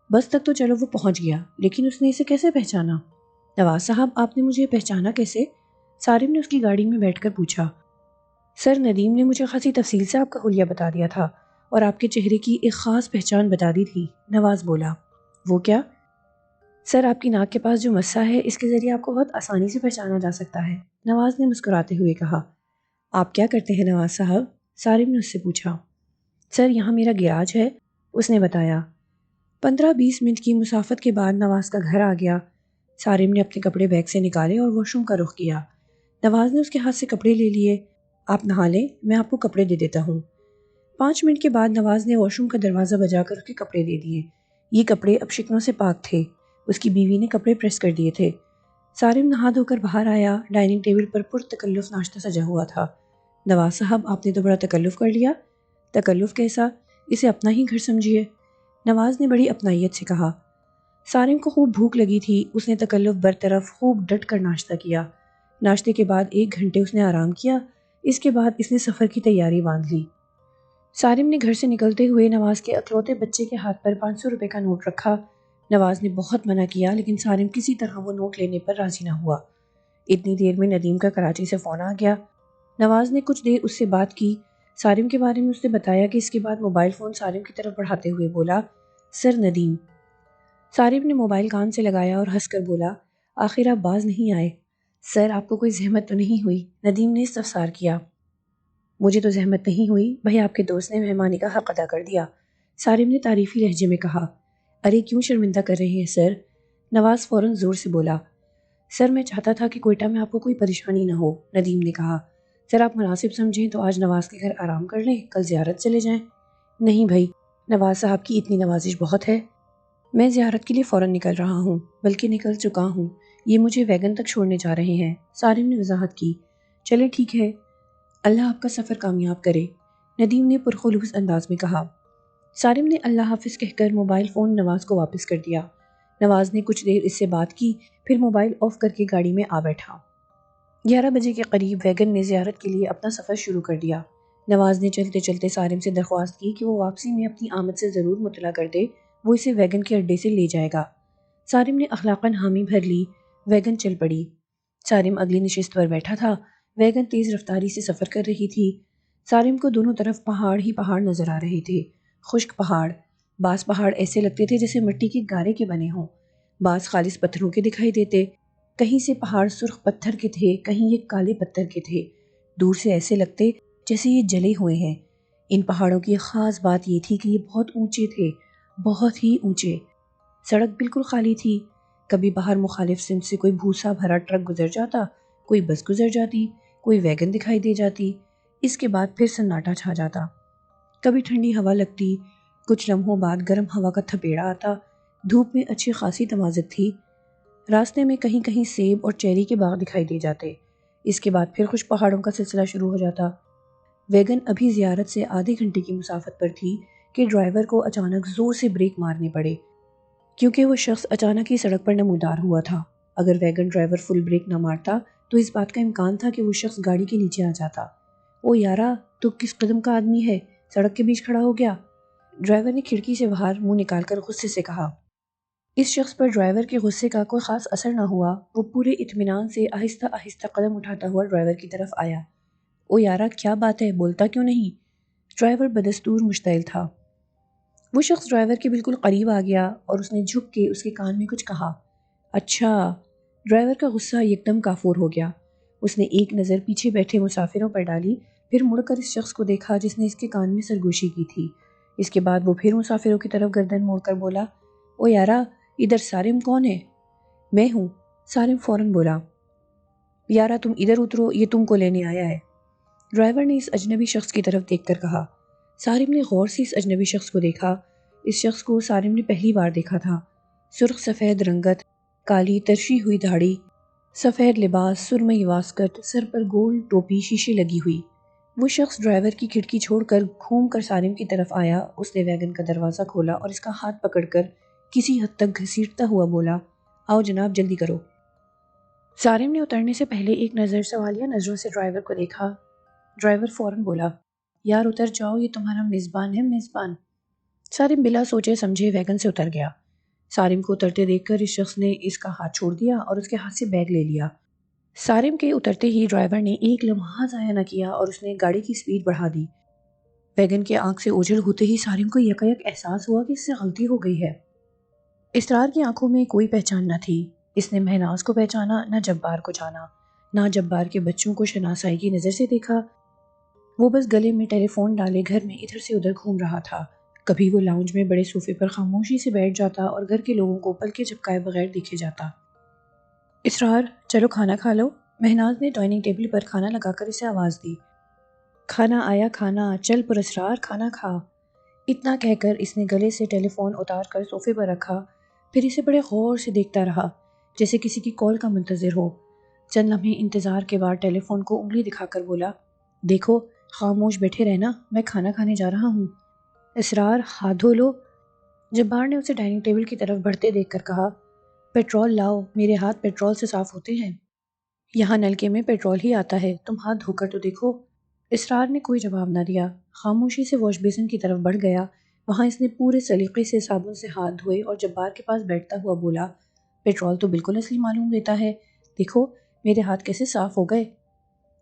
بس تک تو چلو وہ پہنچ گیا، لیکن اس نے اسے کیسے پہچانا؟ نواز صاحب، آپ نے مجھے پہچانا کیسے؟ سارم نے اس کی گاڑی میں بیٹھ کر پوچھا۔ سر، ندیم نے مجھے خاصی تفصیل سے آپ کا حلیہ بتا دیا تھا اور آپ کے چہرے کی ایک خاص پہچان بتا دی تھی، نواز بولا۔ وہ کیا؟ سر، آپ کی ناک کے پاس جو مسا ہے اس کے ذریعے آپ کو بہت آسانی سے پہچانا جا سکتا ہے، نواز نے مسکراتے ہوئے کہا۔ آپ کیا کرتے ہیں نواز صاحب؟ سارم نے اس سے پوچھا۔ سر، یہاں میرا گیراج ہے، اس نے بتایا۔ 15-20 منٹ کی مسافت کے بعد نواز کا گھر آ گیا۔ سارم نے اپنے کپڑے بیگ سے نکالے اور واش روم کا رخ کیا۔ نواز نے اس کے ہاتھ سے کپڑے لے لیے۔ آپ نہا لیں، میں آپ کو کپڑے دے دیتا ہوں۔ 5 منٹ کے بعد نواز نے واش روم کا دروازہ بجا کر اس کے کپڑے دے دیے۔ یہ کپڑے اب شکنوں سے پاک تھے، اس کی بیوی نے کپڑے پریس کر دیے تھے۔ سارم نہا دھو کر باہر آیا، ڈائننگ ٹیبل پر پرتکلف ناشتہ سجا ہوا تھا۔ نواز صاحب، آپ نے تو بڑا تکلف کر لیا۔ تکلف کیسا؟ اسے اپنا ہی گھر سمجھیے، نواز نے بڑی اپنائیت سے کہا۔ سارم کو خوب بھوک لگی تھی، اس نے تکلف برطرف خوب ڈٹ کر ناشتہ کیا۔ ناشتے کے بعد 1 گھنٹے اس نے آرام کیا، اس کے بعد اس نے سفر کی تیاری باندھ لی۔ سارم نے گھر سے نکلتے ہوئے نواز کے اکلوتے بچے کے ہاتھ پر 500 روپے کا نوٹ رکھا۔ نواز نے بہت منع کیا، لیکن سارم کسی طرح وہ نوٹ لینے پر راضی نہ ہوا۔ اتنی دیر میں ندیم کا کراچی سے فون آ گیا۔ نواز نے کچھ دیر اس سے بات کی، سارم کے بارے میں اس نے بتایا کہ اس کے بعد موبائل فون سارم کی طرف بڑھاتے ہوئے بولا، سر ندیم۔ سارم نے موبائل کان سے لگایا اور ہنس کر بولا، آخر آپ باز نہیں آئے۔ سر، آپ کو کوئی زحمت تو نہیں ہوئی؟ ندیم نے استفسار کیا۔ مجھے تو زحمت نہیں ہوئی، بھائی آپ کے دوست نے مہمانی کا حق ادا کر دیا، سارم نے تعریفی لہجے میں کہا۔ ارے کیوں شرمندہ کر رہے ہیں سر؟ نواز فوراً زور سے بولا۔ سر، میں چاہتا تھا کہ کوئٹہ میں آپ کو کوئی پریشانی نہ ہو، ندیم نے کہا۔ سر، آپ مناسب سمجھیں تو آج نواز کے گھر آرام کر لیں، کل زیارت چلے جائیں۔ نہیں بھائی، نواز صاحب کی اتنی نوازش بہت ہے۔ میں زیارت کے لیے فوراً نکل رہا ہوں، بلکہ نکل چکا ہوں، یہ مجھے ویگن تک چھوڑنے جا رہے ہیں، سارم نے وضاحت کی۔ چلے ٹھیک ہے، اللہ آپ کا سفر کامیاب کرے، ندیم نے پرخلوص انداز میں کہا۔ سارم نے اللہ حافظ کہہ کر موبائل فون نواز کو واپس کر دیا۔ نواز نے کچھ دیر اس سے بات کی، پھر موبائل آف کر کے گاڑی میں آ بیٹھا۔ 11 بجے کے قریب ویگن نے زیارت کے لیے اپنا سفر شروع کر دیا۔ نواز نے چلتے چلتے سارم سے درخواست کی کہ وہ واپسی میں اپنی آمد سے ضرور مطلع کر دے، وہ اسے ویگن کے اڈے سے لے جائے گا۔ سارم نے اخلاقاً حامی بھر لی، ویگن چل پڑی۔ سارم اگلی نشست پر بیٹھا تھا، ویگن تیز رفتاری سے سفر کر رہی تھی۔ سارم کو دونوں طرف پہاڑ ہی پہاڑ نظر آ رہے تھے، خشک پہاڑ۔ بعض پہاڑ ایسے لگتے تھے جیسے مٹی کے گارے کے بنے ہوں، بعض خالص پتھروں کے دکھائی دیتے، کہیں سے پہاڑ سرخ پتھر کے تھے، کہیں یہ کالے پتھر کے تھے، دور سے ایسے لگتے جیسے یہ جلے ہوئے ہیں۔ ان پہاڑوں کی خاص بات یہ تھی کہ یہ بہت اونچے تھے، بہت ہی اونچے۔ سڑک بالکل خالی تھی، کبھی باہر مخالف سمت سے کوئی بھوسا بھرا ٹرک گزر جاتا، کوئی بس گزر جاتی، کوئی ویگن دکھائی دے جاتی، اس کے بعد پھر سناٹا چھا جاتا۔ کبھی ٹھنڈی ہوا لگتی، کچھ لمحوں بعد گرم ہوا کا تھپیڑا آتا، دھوپ میں اچھی خاصی تمازت تھی۔ راستے میں کہیں کہیں سیب اور چیری کے باغ دکھائی دے جاتے، اس کے بعد پھر خشک پہاڑوں کا سلسلہ شروع ہو جاتا۔ ویگن ابھی زیارت سے آدھے گھنٹے کی مسافت پر تھی کہ ڈرائیور کو اچانک زور سے بریک مارنے پڑے، کیونکہ وہ شخص اچانک ہی سڑک پر نمودار ہوا تھا۔ اگر ویگن ڈرائیور فل بریک نہ مارتا تو اس بات کا امکان تھا کہ وہ شخص گاڑی کے نیچے آ جاتا۔ او یارا، تو کس قدم کا آدمی ہے، سڑک کے بیچ کھڑا ہو گیا، ڈرائیور نے کھڑکی سے باہر منہ نکال کر غصے سے کہا۔ اس شخص پر ڈرائیور کے غصے کا کوئی خاص اثر نہ ہوا، وہ پورے اطمینان سے آہستہ آہستہ قدم اٹھاتا ہوا ڈرائیور کی طرف آیا۔ او یارا، کیا بات ہے، بولتا کیوں نہیں؟ ڈرائیور بدستور مشتعل تھا۔ وہ شخص ڈرائیور کے بالکل قریب آ گیا اور اس نے جھک کے اس کے کان میں کچھ کہا۔ اچھا، ڈرائیور کا غصہ یکدم کافور ہو گیا۔ اس نے ایک نظر پیچھے بیٹھے مسافروں پر ڈالی، پھر مڑ کر اس شخص کو دیکھا جس نے اس کے کان میں سرگوشی کی تھی۔ اس کے بعد وہ پھر مسافروں کی طرف گردن موڑ کر بولا، او یارا، ادھر سارم کون ہے؟ میں ہوں، سارم فوراً بولا۔ یارا تم ادھر اترو، یہ تم کو لینے آیا ہے، ڈرائیور نے اس اجنبی شخص کی طرف دیکھ کر کہا۔ سارم نے غور سے اس اجنبی شخص کو دیکھا، اس شخص کو سارم نے پہلی بار دیکھا تھا۔ سرخ سفید رنگت، کالی ترشی ہوئی داڑھی، سفید لباس، سرمئی واسکٹ، سر پر گول ٹوپی شیشے لگی ہوئی۔ وہ شخص ڈرائیور کی کھڑکی چھوڑ کر گھوم کر سارم کی طرف آیا۔ اس نے ویگن کا دروازہ کھولا اور اس کا ہاتھ پکڑ کر کسی حد تک گھسیٹتا ہوا بولا، آؤ جناب جلدی کرو۔ سارم نے اترنے سے پہلے ایک نظر سوالیہ نظروں سے ڈرائیور کو دیکھا۔ ڈرائیور فوراً بولا، یار اتر جاؤ، یہ تمہارا میزبان ہے، میزبان۔ سارم بلا سوچے سمجھے ویگن سے اتر گیا۔ سارم کو اترتے دیکھ کر اس شخص نے اس کا ہاتھ چھوڑ دیا اور اس کے ہاتھ سے بیگ لے لیا۔ سارم کے اترتے ہی ڈرائیور نے ایک لمحہ ضائع نہ کیا اور اس نے گاڑی کی سپیڈ بڑھا دی۔ ویگن کے آنکھ سے اوجھل ہوتے ہی سارم کو یکایک احساس ہوا کہ اس سے غلطی ہو گئی ہے۔ اسرار کی آنکھوں میں کوئی پہچان نہ تھی۔ اس نے مہناز کو پہچانا، نہ جبار کو جانا، نہ جبار کے بچوں کو شناسائی کی نظر سے دیکھا۔ وہ بس گلے میں ٹیلی فون ڈالے گھر میں ادھر سے ادھر گھوم رہا تھا۔ کبھی وہ لاؤنج میں بڑے صوفے پر خاموشی سے بیٹھ جاتا اور گھر کے لوگوں کو پلکیں جھپکائے بغیر دیکھے جاتا۔ اسرار، چلو کھانا کھا لو۔ مہناز نے ڈائننگ ٹیبل پر کھانا لگا کر اسے آواز دی۔ کھانا آیا کھانا، چل پر اسرار کھانا کھا۔ اتنا کہہ کر اس نے گلے سے ٹیلی فون اتار کر صوفے پر رکھا، پھر اسے بڑے غور سے دیکھتا رہا جیسے کسی کی کال کا منتظر ہو۔ چند لمحے انتظار کے بعد ٹیلی فون کو انگلی دکھا کر بولا، دیکھو خاموش بیٹھے رہنا، میں کھانا کھانے جا رہا ہوں۔ اسرار، ہاتھ دھو لو۔ جبار نے اسے ڈائننگ ٹیبل کی طرف بڑھتے دیکھ کر کہا، پیٹرول لاؤ، میرے ہاتھ پیٹرول سے صاف ہوتے ہیں۔ یہاں نلکے میں پیٹرول ہی آتا ہے، تم ہاتھ دھو کر تو دیکھو۔ اسرار نے کوئی جواب نہ دیا، خاموشی سے واش بیسن کی طرف بڑھ گیا۔ وہاں اس نے پورے سلیقے سے صابن سے ہاتھ دھوئے اور جبار کے پاس بیٹھتا ہوا بولا، پیٹرول تو بالکل اصلی معلوم دیتا ہے، دیکھو میرے ہاتھ کیسے صاف ہو گئے۔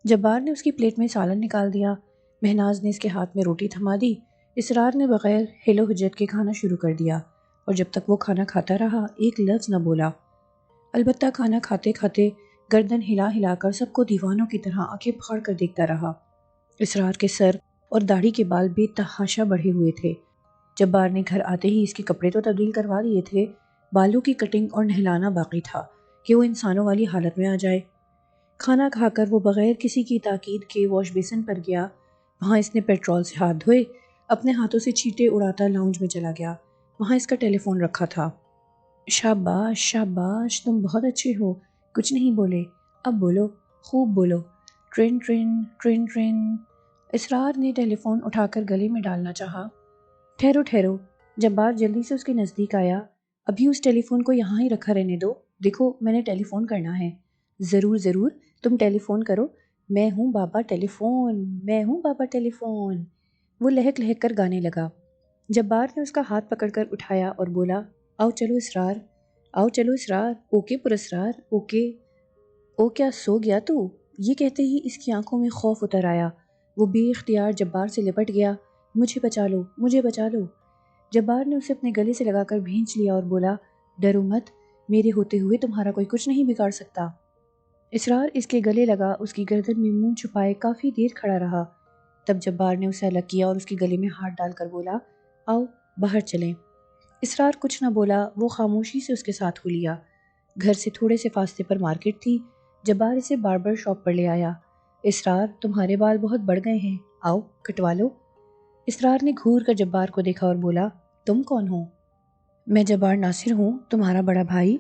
جبار نے اس کی پلیٹ میں سالن نکال دیا۔ مہناز نے اس کے ہاتھ میں روٹی تھما دی۔ اسرار نے بغیر ہل و حجت کے کھانا شروع کر دیا اور جب تک وہ کھانا کھاتا رہا ایک لفظ نہ بولا۔ البتہ کھانا کھاتے کھاتے گردن ہلا ہلا کر سب کو دیوانوں کی طرح آنکھیں پھاڑ کر دیکھتا رہا۔ اسرار کے سر اور داڑھی کے بال بے تحاشا بڑھے ہوئے تھے۔ جبار نے گھر آتے ہی اس کے کپڑے تو تبدیل کروا دیے تھے، بالوں کی کٹنگ اور نہلانا باقی تھا کہ وہ انسانوں والی حالت میں آ جائے۔ کھانا کھا کر وہ بغیر کسی کی تاکید کے واش بیسن پر گیا۔ وہاں اس نے پیٹرول سے ہاتھ دھوئے، اپنے ہاتھوں سے چھینٹے اڑاتا لاؤنج میں چلا گیا۔ وہاں اس کا ٹیلی فون رکھا تھا۔ شاباش شاباش، تم بہت اچھے ہو، کچھ نہیں بولے، اب بولو، خوب بولو۔ Train train train train. Israr نے ٹیلی فون اٹھا کر گلے میں ڈالنا چاہا۔ ٹھہرو ٹھہرو۔ جبار جلدی سے اس کے نزدیک آیا۔ ابھی اس ٹیلی فون کو یہاں ہی رکھا رہنے دو، دیکھو میں نے ٹیلی فون کرنا ہے۔ ضرور ضرور، تم ٹیلی فون کرو، میں ہوں بابا ٹیلی فون، میں ہوں بابا ٹیلی فون۔ وہ لہک لہک کر گانے لگا۔ جبار نے اس کا ہاتھ پکڑ کر اٹھایا اور بولا، آؤ چلو اسرار، آؤ چلو اسرار، اوکے پر اسرار، اوکے۔ او کیا سو گیا تو؟ یہ کہتے ہی اس کی آنکھوں میں خوف اتر آیا۔ وہ بے اختیار جبار سے لپٹ گیا۔ مجھے بچا لو، مجھے بچا لو۔ جبار نے اسے اپنے گلے سے لگا کر بھینچ لیا اور بولا، ڈرو مت، میرے ہوتے ہوئے تمہارا کوئی کچھ نہیں بگاڑ سکتا۔ اسرار اس کے گلے لگا، اس کی گردن میں منہ چھپائے کافی دیر کھڑا رہا۔ تب جبار نے اسے الگ کیا اور اس کے گلے میں ہاتھ ڈال کر بولا، آؤ باہر چلیں۔ اسرار کچھ نہ بولا، وہ خاموشی سے اس کے ساتھ ہو لیا۔ گھر سے تھوڑے سے فاصلے پر مارکیٹ تھی۔ جبار اسے باربر شاپ پر لے آیا۔ اسرار، تمہارے بال بہت بڑھ گئے ہیں، آؤ کٹوا لو۔ اسرار نے گھور کر جبار کو دیکھا اور بولا، تم کون ہو؟ میں جبار ناصر ہوں، تمہارا بڑا بھائی،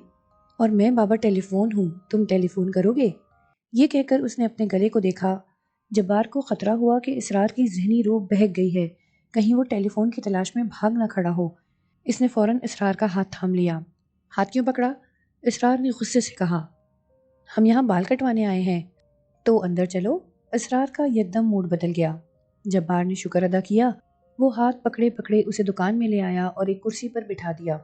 اور میں بابا ٹیلی فون ہوں، تم ٹیلی فون کرو گے؟ یہ کہہ کر اس نے اپنے گلے کو دیکھا۔ جبار کو خطرہ ہوا کہ اسرار کی ذہنی روح بہک گئی ہے، کہیں وہ ٹیلی فون کی تلاش میں بھاگ نہ کھڑا ہو۔ اس نے فوراً اسرار کا ہاتھ تھام لیا۔ ہاتھ کیوں پکڑا؟ اسرار نے غصے سے کہا، ہم یہاں بال کٹوانے آئے ہیں، تو اندر چلو۔ اسرار کا یکدم موڈ بدل گیا۔ جبار نے شکر ادا کیا۔ وہ ہاتھ پکڑے پکڑے اسے دکان میں لے آیا اور ایک کرسی پر بٹھا دیا۔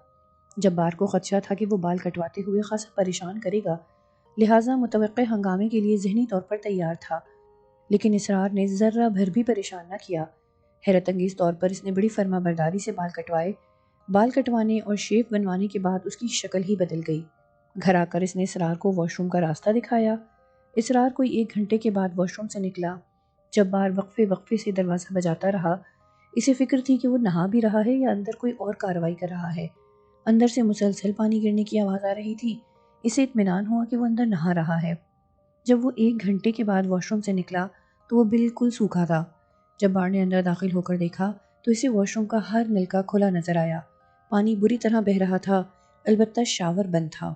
جبار کو خدشہ تھا کہ وہ بال کٹواتے ہوئے خاصا پریشان کرے گا، لہٰذا متوقع ہنگامے کے لیے ذہنی طور پر تیار تھا، لیکن اسرار نے ذرہ بھر بھی پریشان نہ کیا۔ حیرت انگیز طور پر اس نے بڑی فرما برداری سے بال کٹوائے۔ بال کٹوانے اور شیف بنوانے کے بعد اس کی شکل ہی بدل گئی۔ گھر آ کر اس نے اسرار کو واش روم کا راستہ دکھایا۔ اسرار کوئی 1 گھنٹے کے بعد واش روم سے نکلا۔ جبار وقفے وقفے سے دروازہ بجاتا رہا۔ اسے فکر تھی کہ وہ نہا بھی رہا ہے یا اندر کوئی اور کارروائی کر رہا ہے۔ اندر سے مسلسل پانی گرنے کی آواز آ رہی تھی۔ اسے اطمینان ہوا کہ وہ اندر نہا رہا ہے۔ جب وہ 1 گھنٹے کے بعد واش روم سے نکلا تو وہ بالکل سوکھا تھا۔ جبار نے اندر داخل ہو کر دیکھا تو اسے واش روم کا ہر نلکا کھلا نظر آیا۔ پانی بری طرح بہہ رہا تھا، البتہ شاور بند تھا۔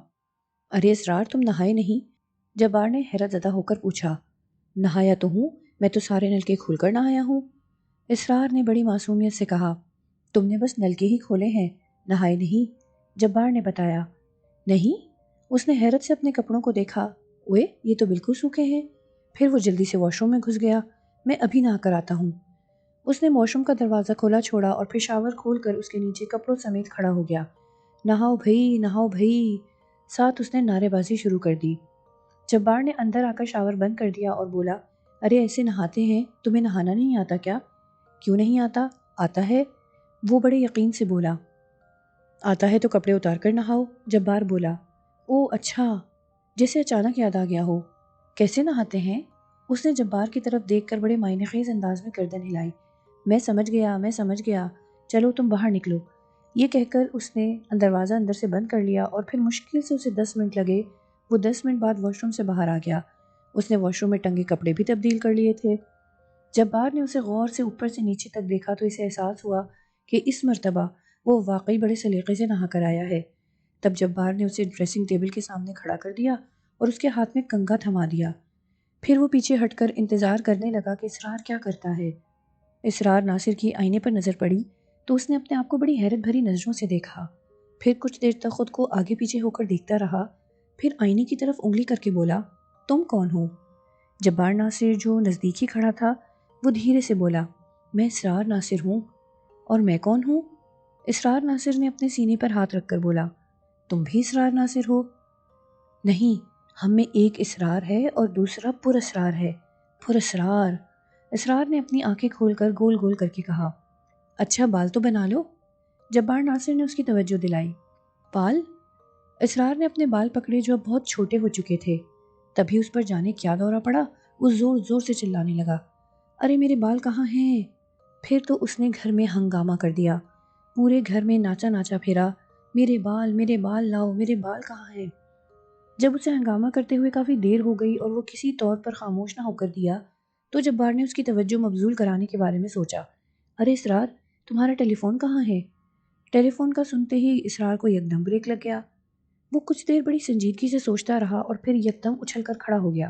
ارے اسرار، تم نہائے نہیں؟ جبار نے حیرت زدہ ہو کر پوچھا۔ نہایا تو ہوں، میں تو سارے نلکے کھول کر نہایا ہوں۔ اسرار نے بڑی معصومیت سے کہا۔ تم نے بس نلکے ہی کھولے ہیں، نہائے نہیں؟ جبار نے بتایا۔ نہیں؟ اس نے حیرت سے اپنے کپڑوں کو دیکھا۔ اوئے، یہ تو بالکل سوکھے ہیں۔ پھر وہ جلدی سے واش روم میں گھس گیا۔ میں ابھی نہا کر آتا ہوں۔ اس نے واش روم کا دروازہ کھولا چھوڑا اور پھر شاور کھول کر اس کے نیچے کپڑوں سمیت کھڑا ہو گیا۔ نہاؤ بھئی، نہاؤ بھئی، ساتھ اس نے نعرے بازی شروع کر دی۔ جبار نے اندر آ کر شاور بند کر دیا اور بولا، ارے ایسے نہاتے ہیں، تمہیں نہانا نہیں آتا کیا؟ کیوں نہیں آتا؟ آتا ہے، وہ بڑے یقین سے بولا۔ آتا ہے تو کپڑے اتار کر نہاؤ، جبار بولا۔ او اچھا، جیسے اچانک یاد آ گیا ہو۔ کیسے نہاتے ہیں؟ اس نے جبار کی طرف دیکھ کر بڑے معنی خیز انداز میں گردن ہلائی۔ میں سمجھ گیا، چلو تم باہر نکلو۔ یہ کہہ کر اس نے دروازہ اندر سے بند کر لیا اور پھر مشکل سے اسے 10 منٹ لگے۔ وہ 10 منٹ بعد واش روم سے باہر آ گیا۔ اس نے واش روم میں ٹنگے کپڑے بھی تبدیل کر لیے تھے۔ جبار نے اسے غور سے اوپر سے نیچے تک دیکھا تو اسے احساس ہوا کہ اس مرتبہ وہ واقعی بڑے سلیقے سے نہا کر آیا ہے۔ تب جبار نے اسے ڈریسنگ ٹیبل کے سامنے کھڑا کر دیا اور اس کے ہاتھ میں کنگھا تھما دیا۔ پھر وہ پیچھے ہٹ کر انتظار کرنے لگا کہ اسرار کیا کرتا ہے۔ اسرار ناصر کی آئینے پر نظر پڑی تو اس نے اپنے آپ کو بڑی حیرت بھری نظروں سے دیکھا۔ پھر کچھ دیر تک خود کو آگے پیچھے ہو کر دیکھتا رہا، پھر آئینے کی طرف انگلی کر کے بولا، تم کون ہو؟ جبار ناصر جو نزدیک ہی کھڑا تھا وہ دھیرے سے بولا، میں اسرار ناصر ہوں۔ اور میں کون ہوں؟ اسرار ناصر نے اپنے سینے پر ہاتھ رکھ کر بولا، تم بھی اسرار ناصر ہو؟ نہیں، ہم میں ایک اسرار ہے اور دوسرا پر اسرار ہے۔ پر اسرار؟ اسرار نے اپنی آنکھیں کھول کر گول گول کر کے کہا۔ اچھا بال تو بنا لو۔ جبار ناصر نے اس کی توجہ دلائی۔ بال؟ اسرار نے اپنے بال پکڑے جو اب بہت چھوٹے ہو چکے تھے۔ تبھی اس پر جانے کیا دورہ پڑا، وہ زور زور سے چلانے لگا، ارے میرے بال کہاں ہیں؟ پھر تو اس نے گھر میں ہنگامہ کر دیا، پورے گھر میں ناچا ناچا پھرا، میرے بال لاؤ، میرے بال کہاں ہیں؟ جب اسے ہنگامہ کرتے ہوئے کافی دیر ہو گئی اور وہ کسی طور پر خاموش نہ ہو کر دیا تو جبار نے اس کی توجہ مبذول کرانے کے بارے میں سوچا۔ ارے اسرار، تمہارا ٹیلی فون کہاں ہے؟ ٹیلی فون کا سنتے ہی اسرار کو یکدم بریک لگ گیا۔ وہ کچھ دیر بڑی سنجیدگی سے سوچتا رہا اور پھر یکدم اچھل کر کھڑا ہو گیا۔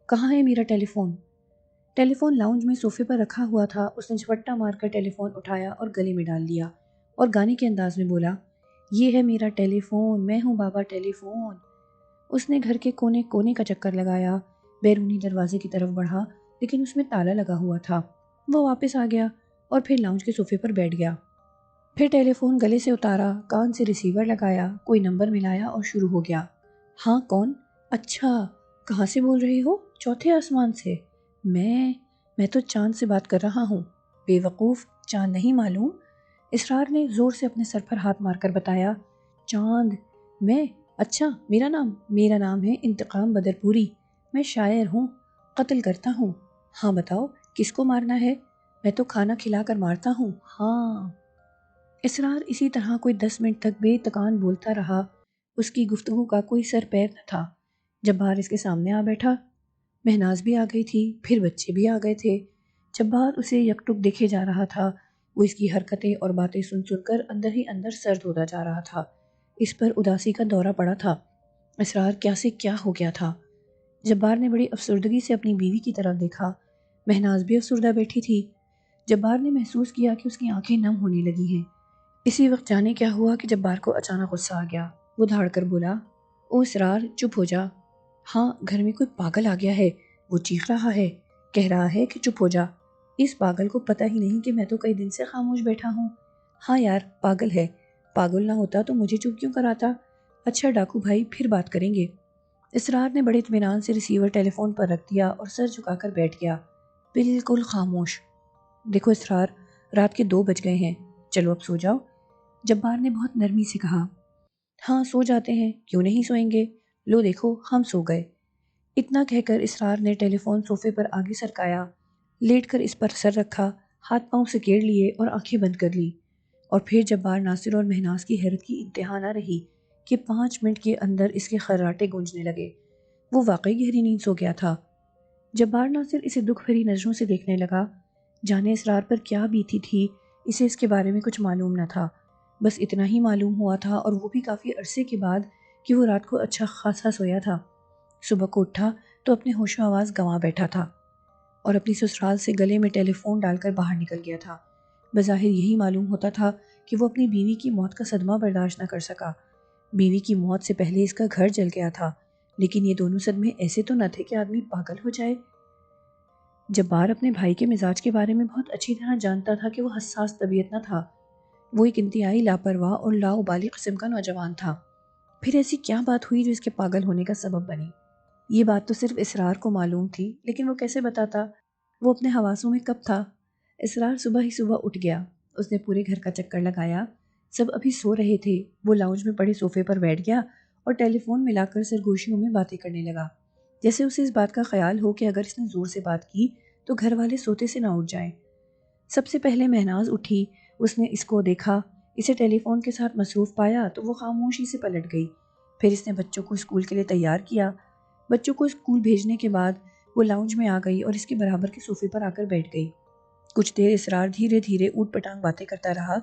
کہاں ہے میرا ٹیلی فون؟ ٹیلی فون لاؤنج میں صوفے پر رکھا ہوا تھا۔ اس نے جھپٹا مار کر ٹیلی فون اٹھایا اور گلے میں ڈال دیا اور گانے کے انداز میں بولا، یہ ہے میرا ٹیلی فون، میں ہوں بابا ٹیلی فون۔ اس نے گھر کے کونے کونے کا چکر لگایا، بیرونی دروازے کی طرف بڑھا لیکن اس میں تالا لگا ہوا تھا۔ وہ واپس آ گیا اور پھر لاؤنج کے صوفے پر بیٹھ گیا۔ پھر ٹیلی فون گلے سے اتارا، کان سے ریسیور لگایا، کوئی نمبر ملایا اور شروع ہو گیا۔ ہاں کون؟ اچھا، کہاں سے بول رہی ہو؟ چوتھے آسمان سے۔ میں تو چاند سے بات کر رہا ہوں۔ بے وقوف، چاند نہیں معلوم؟ اسرار نے زور سے اپنے سر پر ہاتھ مار کر بتایا، چاند؟ میں؟ اچھا، میرا نام ہے انتقام بدر پوری، میں شاعر ہوں، قتل کرتا ہوں۔ ہاں بتاؤ، کس کو مارنا ہے؟ میں تو کھانا کھلا کر مارتا ہوں، ہاں۔ اسرار اسی طرح کوئی 10 منٹ تک بے تکان بولتا رہا۔ اس کی گفتگو کا کوئی سر پیر نہ تھا۔ جبار اس کے سامنے آ بیٹھا۔ مہناز بھی آ گئی تھی، پھر بچے بھی آ گئے تھے۔ جبار اسے یکٹک دیکھے جا رہا تھا۔ وہ اس کی حرکتیں اور باتیں سن سن کر اندر ہی اندر سرد ہوتا جا رہا تھا۔ اس پر اداسی کا دورہ پڑا تھا۔ اسرار کیا سے کیا ہو گیا تھا۔ جبار نے بڑی افسردگی سے اپنی بیوی کی طرف دیکھا۔ مہناز بھی افسردہ بیٹھی تھی۔ جبار نے محسوس کیا کہ اس کی آنکھیں نم ہونے لگی ہیں۔ اسی وقت جانے کیا ہوا کہ جبار کو اچانک غصہ آ گیا۔ وہ دھاڑ کر بولا، او اسرار، چپ ہو جا۔ ہاں، گھر میں کوئی پاگل آ گیا ہے، وہ چیخ رہا ہے، کہہ رہا ہے کہ چپ ہو جا۔ اس پاگل کو پتہ ہی نہیں کہ میں تو کئی دن سے خاموش بیٹھا ہوں۔ ہاں یار، پاگل ہے، پاگل نہ ہوتا تو مجھے چپ کیوں کراتا؟ اچھا ڈاکو بھائی، پھر بات کریں گے۔ اسرار نے بڑے اطمینان سے ریسیور ٹیلی فون پر رکھ دیا اور سر جھکا کر بیٹھ گیا، بالکل خاموش۔ دیکھو اسرار، رات کے 2 بج گئے ہیں، چلو اب سو جاؤ۔ جبار نے بہت نرمی سے کہا۔ ہاں سو جاتے ہیں، کیوں نہیں سوئیں گے؟ لو دیکھو، ہم سو گئے۔ اتنا کہہ کر اسرار نے ٹیلی فون صوفے پر آگے سرکایا، لیٹ کر اس پر سر رکھا، ہاتھ پاؤں سکیڑ لیے اور آنکھیں بند کر لی۔ اور پھر جبار ناصر اور مہناز کی حیرت کی انتہا نہ رہی کہ 5 منٹ کے اندر اس کے خراٹے گونجنے لگے۔ وہ واقعی گہری نیند سو گیا تھا۔ جبار ناصر اسے دکھ بھری نظروں سے دیکھنے لگا، جانے اسرار پر کیا بیتی تھی اسے اس کے بارے میں کچھ معلوم نہ تھا، بس اتنا ہی معلوم ہوا تھا، اور وہ بھی کافی عرصے کے بعد، کہ وہ رات کو اچھا خاصا سویا تھا۔ صبح کو اٹھا تو اپنے ہوش و آواز گنوا بیٹھا تھا اور اپنی سسرال سے گلے میں ٹیلی فون ڈال کر باہر نکل گیا تھا۔ بظاہر یہی معلوم ہوتا تھا کہ وہ اپنی بیوی کی موت کا صدمہ برداشت نہ کر سکا۔ بیوی کی موت سے پہلے اس کا گھر جل گیا تھا، لیکن یہ دونوں صدمے ایسے تو نہ تھے کہ آدمی پاگل ہو جائے۔ جبار اپنے بھائی کے مزاج کے بارے میں بہت اچھی طرح جانتا تھا کہ وہ حساس طبیعت نہ تھا، وہ ایک انتہائی لاپرواہ اور لاؤبالی قسم کا نوجوان تھا۔ پھر ایسی کیا بات ہوئی جو اس کے پاگل ہونے کا سبب بنی؟ یہ بات تو صرف اسرار کو معلوم تھی، لیکن وہ کیسے بتاتا؟ وہ اپنے حواسوں میں کب تھا؟ اسرار صبح ہی صبح اٹھ گیا، اس نے پورے گھر کا چکر لگایا، سب ابھی سو رہے تھے۔ وہ لاؤنج میں پڑے صوفے پر بیٹھ گیا اور ٹیلی فون ملا کر سرگوشیوں میں باتیں کرنے لگا، جیسے اسے اس بات کا خیال ہو کہ اگر اس نے زور سے بات کی تو گھر والے سوتے سے نہ اٹھ جائیں۔ سب سے پہلے مہناز اٹھی، اس نے اس کو دیکھا، اسے ٹیلی فون کے ساتھ مصروف پایا تو وہ خاموشی سے پلٹ گئی۔ پھر اس نے بچوں کو اسکول کے لیے تیار کیا۔ بچوں کو اسکول بھیجنے کے بعد وہ لاؤنج میں آ گئی اور اس کے برابر کے صوفے پر آ کر بیٹھ گئی۔ کچھ دیر اسرار دھیرے دھیرے اوٹ پٹانگ باتیں کرتا رہا،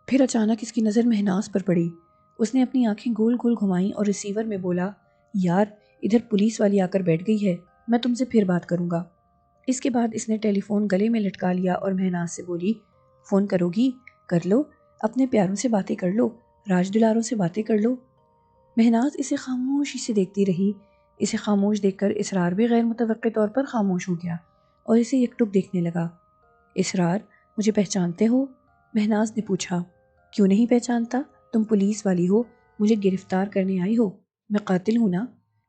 پھر اچانک اس کی نظر مہناز پر پڑی۔ اس نے اپنی آنکھیں گول گول گھمائیں اور ریسیور میں بولا، یار ادھر پولیس والی آ کر بیٹھ گئی ہے، میں تم سے پھر بات کروں گا۔ اس کے بعد اس نے ٹیلی فون گلے میں لٹکا لیا اور مہناز سے بولی، فون کرو گی؟ کر لو، اپنے پیاروں سے باتیں کر لو، راج دلاروں سے باتیں کر لو۔ مہناز اسے خاموشی سے دیکھتی رہی۔ اسے خاموش دیکھ کر اسرار بھی غیر متوقع طور پر خاموش ہو گیا اور اسے یک ٹک دیکھنے لگا۔ اسرار، مجھے پہچانتے ہو؟ مہناز نے پوچھا۔ کیوں نہیں پہچانتا، تم پولیس والی ہو، مجھے گرفتار کرنے آئی ہو، میں قاتل ہوں نا؟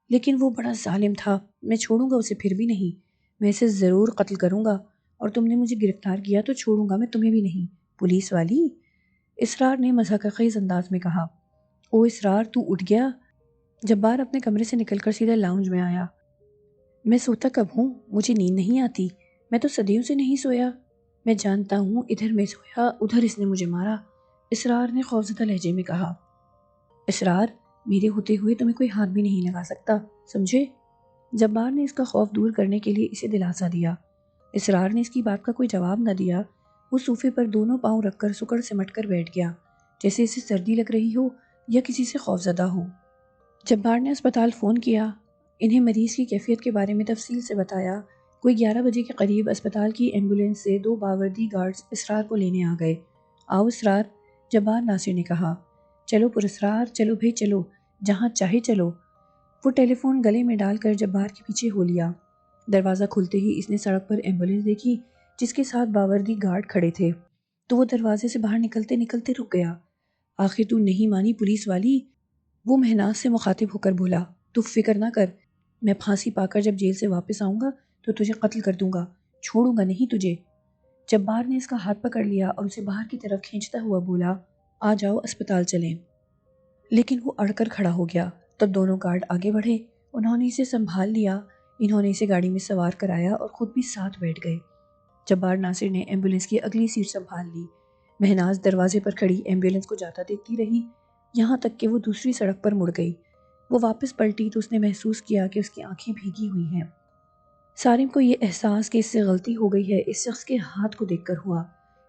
لیکن وہ بڑا ظالم تھا، میں چھوڑوں گا اسے پھر بھی نہیں، میں اسے ضرور قتل کروں گا، اور تم نے مجھے گرفتار کیا تو چھوڑوں گا میں تمہیں بھی نہیں، پولیس والی۔ اسرار نے مضحکہ خیز انداز میں کہا۔ او اسرار، تو اٹھ گیا؟ جبار اپنے کمرے سے نکل کر سیدھا لاؤنج میں آیا۔ میں سوتا کب ہوں، مجھے نیند نہیں آتی، میں تو صدیوں سے نہیں سویا، میں جانتا ہوں ادھر میں سویا ادھر اس نے مجھے مارا، اسرار نے خوفزدہ لہجے میں کہا۔ اسرار، میرے ہوتے ہوئے تمہیں کوئی ہاتھ بھی نہیں لگا سکتا، سمجھے؟ جبار نے اس کا خوف دور کرنے کے لیے اسے دلاسا دیا۔ اسرار نے اس کی بات کا کوئی جواب نہ دیا۔ وہ صوفے پر دونوں پاؤں رکھ کر سکڑ سمٹ کر بیٹھ گیا، جیسے اسے سردی لگ رہی ہو یا کسی سے خوفزدہ ہو۔ جبار نے اسپتال فون کیا، انہیں مریض کی کیفیت کے بارے میں تفصیل سے بتایا۔ کوئی 11 بجے کے قریب اسپتال کی ایمبولینس سے 2 باوردی گارڈز اسرار کو لینے آ گئے۔ آؤ اسرار، جبار ناصر نے کہا۔ چلو پراسرار، چلو بھائی چلو، جہاں چاہے چلو۔ وہ ٹیلی فون گلے میں ڈال کر جبار کے پیچھے ہو لیا۔ دروازہ کھلتے ہی اس نے سڑک پر ایمبولینس دیکھی جس کے ساتھ باوردی گارڈ کھڑے تھے، تو وہ دروازے سے باہر نکلتے نکلتے رک گیا۔ آخر تو نہیں مانی پولیس والی؟ وہ مہناز سے مخاطب ہو کر بولا۔ تو فکر نہ کر، میں پھانسی پا کر جب جیل سے واپس آؤں گا تو تجھے قتل کر دوں گا، چھوڑوں گا نہیں تجھے۔ جبار نے اس کا ہاتھ پکڑ لیا اور اسے باہر کی طرف کھینچتا ہوا بولا، آ جاؤ اسپتال چلیں۔ لیکن وہ اڑ کر کھڑا ہو گیا۔ تب دونوں گارڈ آگے بڑھے، انہوں نے اسے سنبھال لیا، انہوں نے اسے گاڑی میں سوار کرایا اور خود بھی ساتھ بیٹھ گئے۔ جبار ناصر نے ایمبولینس کی اگلی سیٹ سنبھال لی۔ مہناز دروازے پر کھڑی ایمبولینس کو جاتا دیکھتی رہی، یہاں تک کہ وہ دوسری سڑک پر مڑ گئی۔ وہ واپس پلٹی تو اس نے محسوس کیا کہ اس کی آنکھیں بھیگی ہوئی ہیں۔ سارم کو یہ احساس کہ اس سے غلطی ہو گئی ہے اس شخص کے ہاتھ کو دیکھ کر ہوا۔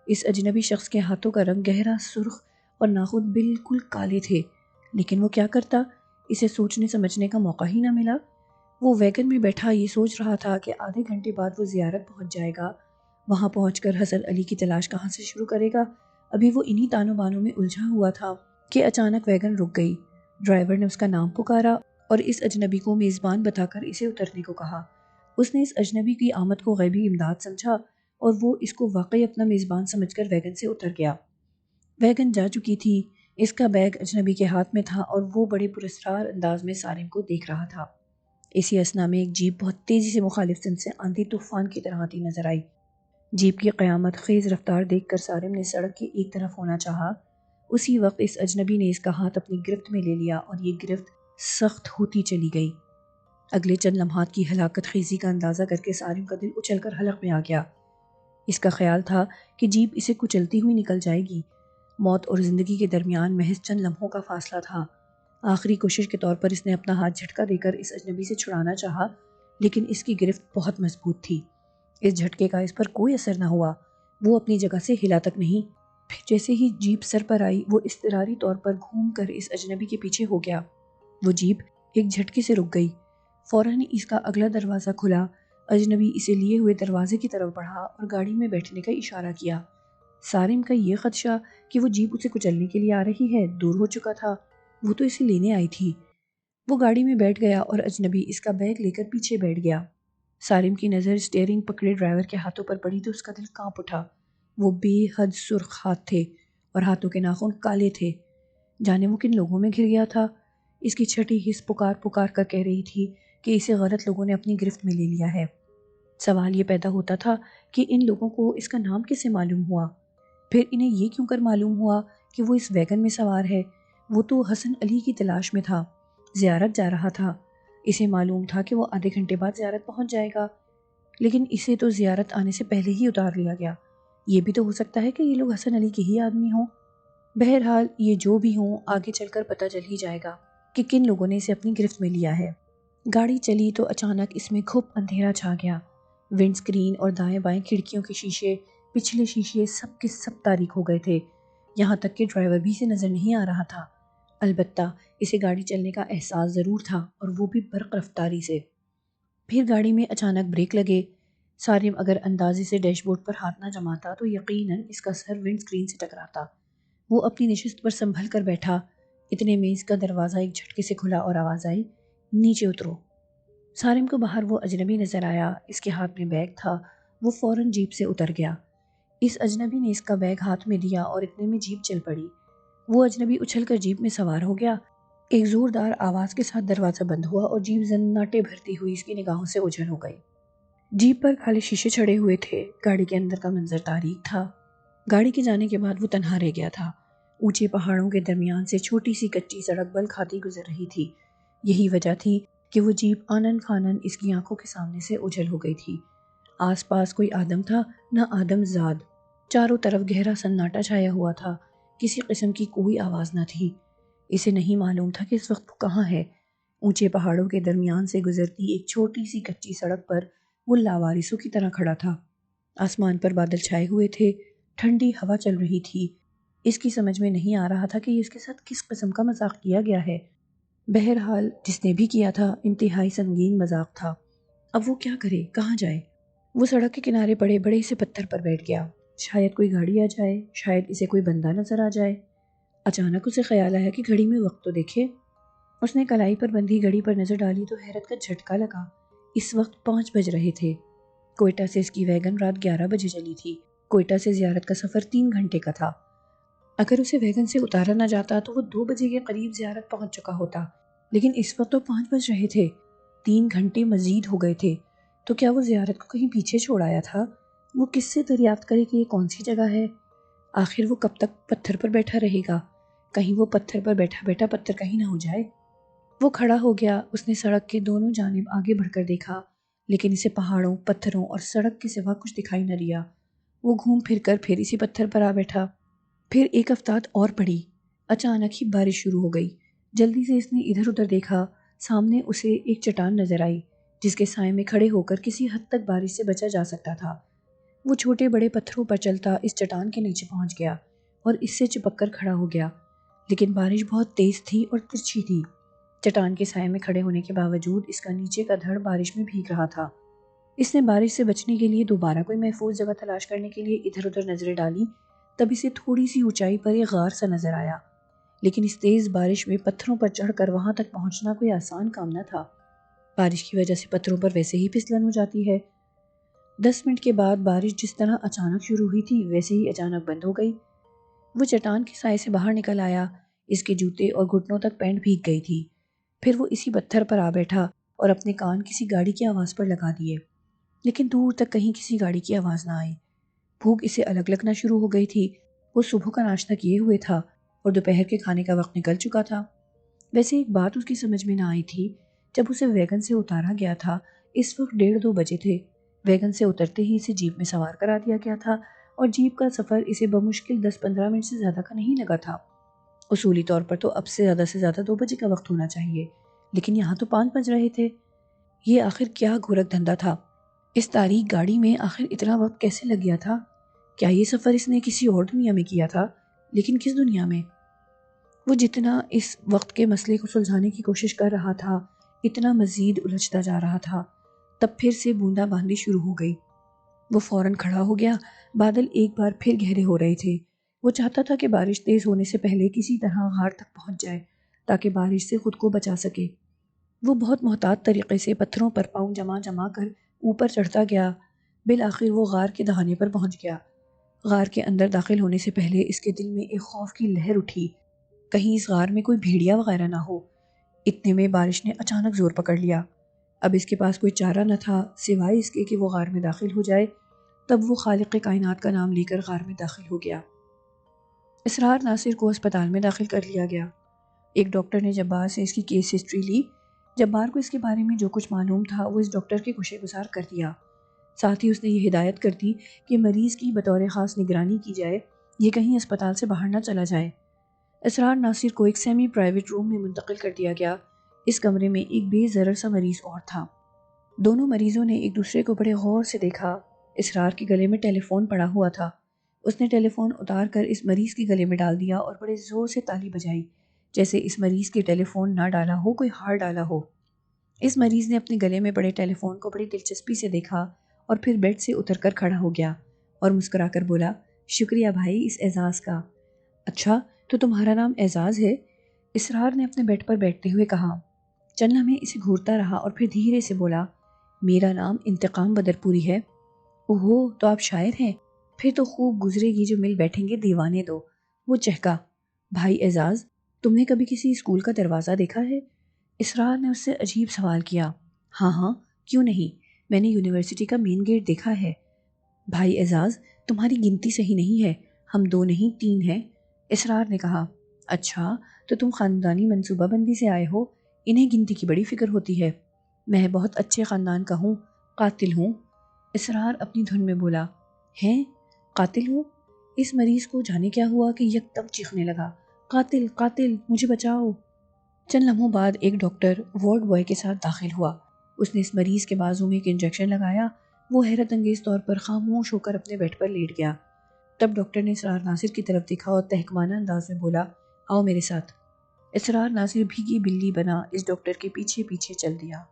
اس اجنبی شخص کے ہاتھوں کا رنگ گہرا سرخ اور ناخن بالکل کالے تھے، لیکن وہ کیا کرتا، اسے سوچنے سمجھنے کا موقع ہی نہ ملا۔ وہ ویگن میں بیٹھا یہ سوچ رہا تھا کہ آدھے گھنٹے بعد وہ زیارت پہنچ جائے گا، وہاں پہنچ کر حسن علی کی تلاش کہاں سے شروع کرے گا۔ ابھی وہ انہی تانوں بانوں میں الجھا ہوا تھا کہ اچانک ویگن رک گئی۔ ڈرائیور نے اس کا نام پکارا اور اس اجنبی کو میزبان بتا کر اسے اترنے کو کہا۔ اس نے اس اجنبی کی آمد کو غیبی امداد سمجھا اور وہ اس کو واقعی اپنا میزبان سمجھ کر ویگن سے اتر گیا۔ ویگن جا چکی تھی، اس کا بیگ اجنبی کے ہاتھ میں تھا اور وہ بڑے پراسرار انداز میں سارم کو دیکھ رہا تھا۔ اسی اثنا میں ایک جیپ بہت تیزی سے مخالف سمت سے آندھی طوفان کی طرح آتی نظر آئی۔ جیپ کی قیامت خیز رفتار دیکھ کر سارم نے سڑک کی ایک طرف ہونا چاہا۔ اسی وقت اس اجنبی نے اس کا ہاتھ اپنی گرفت میں لے لیا اور یہ گرفت سخت ہوتی چلی گئی۔ اگلے چند لمحات کی ہلاکت خیزی کا اندازہ کر کے سارم کا دل اچھل کر حلق میں آ گیا۔ اس کا خیال تھا کہ جیپ اسے کچلتی ہوئی نکل جائے گی۔ موت اور زندگی کے درمیان محض چند لمحوں کا فاصلہ تھا۔ آخری کوشش کے طور پر اس نے اپنا ہاتھ جھٹکا دے کر اس اجنبی سے چھڑانا چاہا، لیکن اس کی گرفت بہت مضبوط تھی۔ اس جھٹکے کا اس پر کوئی اثر نہ ہوا، وہ اپنی جگہ سے ہلا تک نہیں۔ پھر جیسے ہی جیپ سر پر آئی وہ اضطراری طور پر گھوم کر اس اجنبی کے پیچھے ہو گیا۔ وہ جیپ ایک جھٹکے سے رک گئی۔ فوراً اس کا اگلا دروازہ کھلا۔ اجنبی اسے لیے ہوئے دروازے کی طرف بڑھا اور گاڑی میں بیٹھنے کا اشارہ کیا۔ سارم کا یہ خدشہ کہ وہ جیپ اسے کچلنے کے لیے آ رہی ہے دور ہو چکا تھا۔ وہ تو اسے لینے آئی تھی۔ وہ گاڑی میں بیٹھ گیا اور اجنبی اس کا بیگ لے کر پیچھے بیٹھ گیا۔ سارم کی نظر اسٹیئرنگ پکڑے ڈرائیور کے ہاتھوں پر پڑی تو اس کا دل کانپ اٹھا۔ وہ بے حد سرخ ہاتھ تھے اور ہاتھوں کے ناخن کالے تھے۔ جانے وہ کن لوگوں میں گھر گیا تھا۔ اس کی چھٹی حس پکار پکار کر کہہ رہی تھی کہ اسے غلط لوگوں نے اپنی گرفت میں لے لیا ہے۔ سوال یہ پیدا ہوتا تھا کہ ان لوگوں کو اس کا نام کیسے معلوم ہوا؟ پھر انہیں یہ کیوں کر معلوم ہوا کہ وہ اس ویگن میں سوار ہے؟ وہ تو حسن علی کی تلاش میں تھا، زیارت جا رہا تھا۔ اسے معلوم تھا کہ وہ آدھے گھنٹے بعد زیارت پہنچ جائے گا، لیکن اسے تو زیارت آنے سے پہلے ہی اتار لیا گیا۔ یہ بھی تو ہو سکتا ہے کہ یہ لوگ حسن علی کے ہی آدمی ہوں۔ بہرحال یہ جو بھی ہوں، آگے چل کر پتہ چل ہی جائے گا کہ کن لوگوں نے اسے اپنی گرفت میں لیا ہے۔ گاڑی چلی تو اچانک اس میں گھپ اندھیرا چھا گیا۔ ونڈ سکرین اور دائیں بائیں کھڑکیوں کے شیشے، پچھلے شیشے سب کے سب تاریک ہو گئے تھے، یہاں تک کہ ڈرائیور بھی اسے نظر نہیں آ رہا تھا۔ البتہ اسے گاڑی چلنے کا احساس ضرور تھا، اور وہ بھی برق رفتاری سے۔ پھر گاڑی میں اچانک بریک لگے۔ سارم اگر اندازے سے ڈیش بورڈ پر ہاتھ نہ جماتا تو یقیناً اس کا سر ونڈ سکرین سے ٹکراتا۔ وہ اپنی نشست پر سنبھل کر بیٹھا۔ اتنے میں اس کا دروازہ ایک جھٹکے سے کھلا اور آواز آئی، نیچے اترو۔ سارم کو باہر وہ اجنبی نظر آیا۔ اس کے ہاتھ میں بیگ تھا۔ وہ فوراً جیپ سے اتر گیا۔ اس اجنبی نے اس کا بیگ ہاتھ میں دیا اور اتنے میں جیپ چل پڑی۔ وہ اجنبی اچھل کر جیپ میں سوار ہو گیا۔ ایک زوردار آواز کے ساتھ دروازہ بند ہوا اور جیپ زناٹے بھرتی ہوئی اس کی نگاہوں سے اوجھل ہو گئی۔ جیپ پر کالے شیشے چڑھے ہوئے تھے۔ گاڑی کے اندر کا منظر تاریک تھا۔ گاڑی کے جانے کے بعد وہ تنہا رہ گیا تھا۔ اونچے پہاڑوں کے درمیان سے چھوٹی سی کچی سڑک بل کھاتی گزر رہی تھی۔ یہی وجہ تھی کہ وہ جیپ آنن فانن اس کی آنکھوں کے سامنے سے اوجھل ہو گئی تھی۔ آس پاس کوئی آدم تھا، نہ آدم زاد۔ چاروں طرف گہرا سناٹا چھایا ہوا تھا۔ کسی قسم کی کوئی آواز نہ تھی۔ اسے نہیں معلوم تھا کہ اس وقت وہ کہاں ہے۔ اونچے پہاڑوں کے درمیان سے گزرتی ایک چھوٹی سی کچی سڑک پر وہ لاوارثوں کی طرح کھڑا تھا۔ آسمان پر بادل چھائے ہوئے تھے، ٹھنڈی ہوا چل رہی تھی۔ اس کی سمجھ میں نہیں آ رہا تھا کہ اس کے ساتھ کس قسم کا مذاق کیا گیا ہے۔ بہرحال جس نے بھی کیا تھا انتہائی سنگین مذاق تھا۔ اب وہ کیا کرے، کہاں جائے؟ وہ سڑک کے کنارے پڑے بڑے سے پتھر پر بیٹھ گیا۔ شاید کوئی گاڑی آ جائے، شاید اسے کوئی بندہ نظر آ جائے۔ اچانک اسے خیال آیا کہ گھڑی میں وقت تو دیکھے۔ اس نے کلائی پر بندھی گھڑی پر نظر ڈالی تو حیرت کا جھٹکا لگا۔ اس وقت 5 بج رہے تھے۔ کوئٹہ سے اس کی ویگن رات 11 بجے چلی تھی۔ کوئٹہ سے زیارت کا سفر 3 گھنٹے کا تھا۔ اگر اسے ویگن سے اتارا نہ جاتا تو وہ 2 بجے کے قریب زیارت پہنچ چکا ہوتا، لیکن اس وقت تو 5 بج رہے تھے۔ 3 گھنٹے مزید ہو گئے تھے۔ تو کیا وہ زیارت کو کہیں پیچھے چھوڑ آیا تھا؟ وہ کس سے دریافت کرے کہ یہ کون سی جگہ ہے؟ آخر وہ کب تک پتھر پر بیٹھا رہے گا؟ کہیں وہ پتھر پر بیٹھا بیٹھا پتھر کہیں نہ ہو جائے۔ وہ کھڑا ہو گیا۔ اس نے سڑک کے دونوں جانب آگے بڑھ کر دیکھا، لیکن اسے پہاڑوں، پتھروں اور سڑک کے سوا کچھ دکھائی نہ دیا۔ وہ گھوم پھر کر پھر اسی پتھر پر آ بیٹھا۔ پھر ایک افتاد اور پڑی۔ اچانک ہی بارش شروع ہو گئی۔ جلدی سے اس نے ادھر ادھر دیکھا۔ سامنے اسے ایک چٹان نظر آئی جس کے سائے میں کھڑے ہو کر کسی حد تک بارش سے بچا جا سکتا تھا۔ وہ چھوٹے بڑے پتھروں پر چلتا اس چٹان کے نیچے پہنچ گیا اور اس سے چپک کر کھڑا ہو گیا، لیکن بارش بہت تیز تھی اور ترچھی تھی۔ چٹان کے سائے میں کھڑے ہونے کے باوجود اس کا نیچے کا دھڑ بارش میں بھیگ رہا تھا۔ اس نے بارش سے بچنے کے لیے دوبارہ کوئی محفوظ جگہ تلاش کرنے کے لیے ادھر ادھر نظریں ڈالی، تب اسے تھوڑی سی اونچائی پر ایک غار سا نظر آیا، لیکن اس تیز بارش میں پتھروں پر چڑھ کر وہاں تک پہنچنا کوئی آسان کام نہ تھا۔ بارش کی وجہ سے پتھروں پر ویسے ہی پھسلن ہو جاتی ہے۔ 10 منٹ کے بعد بارش جس طرح اچانک شروع ہوئی تھی ویسے ہی اچانک بند ہو گئی۔ وہ چٹان کے سائے سے باہر نکل آیا۔ اس کے جوتے اور گھٹنوں تک پینٹ بھیگ گئی تھی۔ پھر وہ اسی پتھر پر آ بیٹھا اور اپنے کان کسی گاڑی کی آواز پر لگا دیے، لیکن دور تک کہیں کسی گاڑی کی آواز نہ آئی۔ بھوک اسے الگ لگنا شروع ہو گئی تھی۔ وہ صبح کا ناشتہ کیے ہوئے تھا اور دوپہر کے کھانے کا وقت نکل چکا تھا۔ ویسے ایک بات اس کی سمجھ میں نہ آئی تھی، جب اسے ویگن سے اتارا گیا تھا اس وقت 1:30-2 بجے تھے۔ ویگن سے اترتے ہی اسے جیپ میں سوار کرا دیا گیا تھا اور جیپ کا سفر اسے بمشکل 10-15 منٹ سے زیادہ کا نہیں لگا تھا۔ اصولی طور پر تو اب سے زیادہ 2 بجے کا وقت ہونا چاہیے، لیکن یہاں تو 5 بج رہے تھے۔ یہ آخر کیا گورکھ دھندا تھا؟ اس تاریک گاڑی میں آخر اتنا وقت کیسے لگ گیا تھا؟ کیا یہ سفر اس نے کسی اور دنیا میں کیا تھا؟ لیکن کس دنیا میں؟ وہ جتنا اس وقت کے مسئلے کو سلجھانے کی کوشش کر رہا تھا اتنا مزید الجھتا جا رہا تھا۔ تب پھر سے بوندا باندی شروع ہو گئی۔ وہ فوراً کھڑا ہو گیا۔ بادل ایک بار پھر گہرے ہو رہے تھے۔ وہ چاہتا تھا کہ بارش تیز ہونے سے پہلے کسی طرح غار تک پہنچ جائے تاکہ بارش سے خود کو بچا سکے۔ وہ بہت محتاط طریقے سے پتھروں پر پاؤں جما جما کر اوپر چڑھتا گیا۔ بالآخر وہ غار کے دہانے پر پہنچ گیا۔ غار کے اندر داخل ہونے سے پہلے اس کے دل میں ایک خوف کی لہر اٹھی، کہیں اس غار میں کوئی بھیڑیا وغیرہ نہ ہو۔ اتنے میں بارش نے اچانک زور پکڑ لیا۔ اب اس کے پاس کوئی چارہ نہ تھا سوائے اس کے کہ وہ غار میں داخل ہو جائے۔ تب وہ خالق کائنات کا نام لے کر غار میں داخل ہو گیا۔ اسرار ناصر کو اسپتال میں داخل کر لیا گیا۔ ایک ڈاکٹر نے جبار سے اس کی کیس ہسٹری لی۔ جبار کو اس کے بارے میں جو کچھ معلوم تھا وہ اس ڈاکٹر کے گوشے گزار کر دیا۔ ساتھ ہی اس نے یہ ہدایت کر دی کہ مریض کی بطور خاص نگرانی کی جائے، یہ کہیں اسپتال سے باہر نہ چلا جائے۔ اسرار ناصر کو ایک سیمی پرائیویٹ روم میں منتقل کر دیا گیا۔ اس کمرے میں ایک بے ضرر سا مریض اور تھا۔ دونوں مریضوں نے ایک دوسرے کو بڑے غور سے دیکھا۔ اسرار کے گلے میں ٹیلی فون پڑا ہوا تھا۔ اس نے ٹیلی فون اتار کر اس مریض کے گلے میں ڈال دیا اور بڑے زور سے تالی بجائی، جیسے اس مریض کے ٹیلی فون نہ ڈالا ہو، کوئی ہار ڈالا ہو۔ اس مریض نے اپنے گلے میں پڑے ٹیلی فون کو بڑی دلچسپی سے دیکھا اور پھر بیڈ سے اتر کر کھڑا ہو گیا اور مسکرا کر بولا، شکریہ بھائی اس اعزاز کا۔ اچھا تو تمہارا نام اعزاز ہے؟ اسرار نے اپنے بیڈ پر بیٹھتے ہوئے کہا۔ چند لمحے اسے گھورتا رہا اور پھر دھیرے سے بولا، میرا نام انتقام بدرپوری ہے۔ اوہو تو آپ شاعر ہیں، پھر تو خوب گزرے گی جو مل بیٹھیں گے دیوانے دو۔ وہ چہکا، بھائی اعزاز تم نے کبھی کسی اسکول کا دروازہ دیکھا ہے؟ اسرار نے اس سے عجیب سوال کیا۔ ہاں ہاں کیوں نہیں، میں نے یونیورسٹی کا مین گیٹ دیکھا ہے۔ بھائی اعزاز تمہاری گنتی صحیح نہیں ہے، ہم 2 نہیں 3 ہیں۔ اسرار نے کہا، اچھا تو تم خاندانی منصوبہ بندی سے آئے ہو، انہیں گنتی کی بڑی فکر ہوتی ہے۔ میں بہت اچھے خاندان کا ہوں، قاتل ہوں۔ اسرار اپنی دھن میں بولا، ہیں قاتل ہوں؟ اس مریض کو جانے کیا ہوا کہ یکدم چیخنے لگا، قاتل قاتل مجھے بچاؤ۔ چند لمحوں بعد ایک ڈاکٹر وارڈ بوائے کے ساتھ داخل ہوا۔ اس نے اس مریض کے بازو میں ایک انجیکشن لگایا۔ وہ حیرت انگیز طور پر خاموش ہو کر اپنے بیڈ پر لیٹ گیا۔ تب ڈاکٹر نے اسرار ناصر کی طرف دیکھا اور تحکمانہ انداز میں بولا، آؤ میرے ساتھ۔ اسرار ناصر بھیگی بلی بنا اس ڈاکٹر کے پیچھے پیچھے چل دیا۔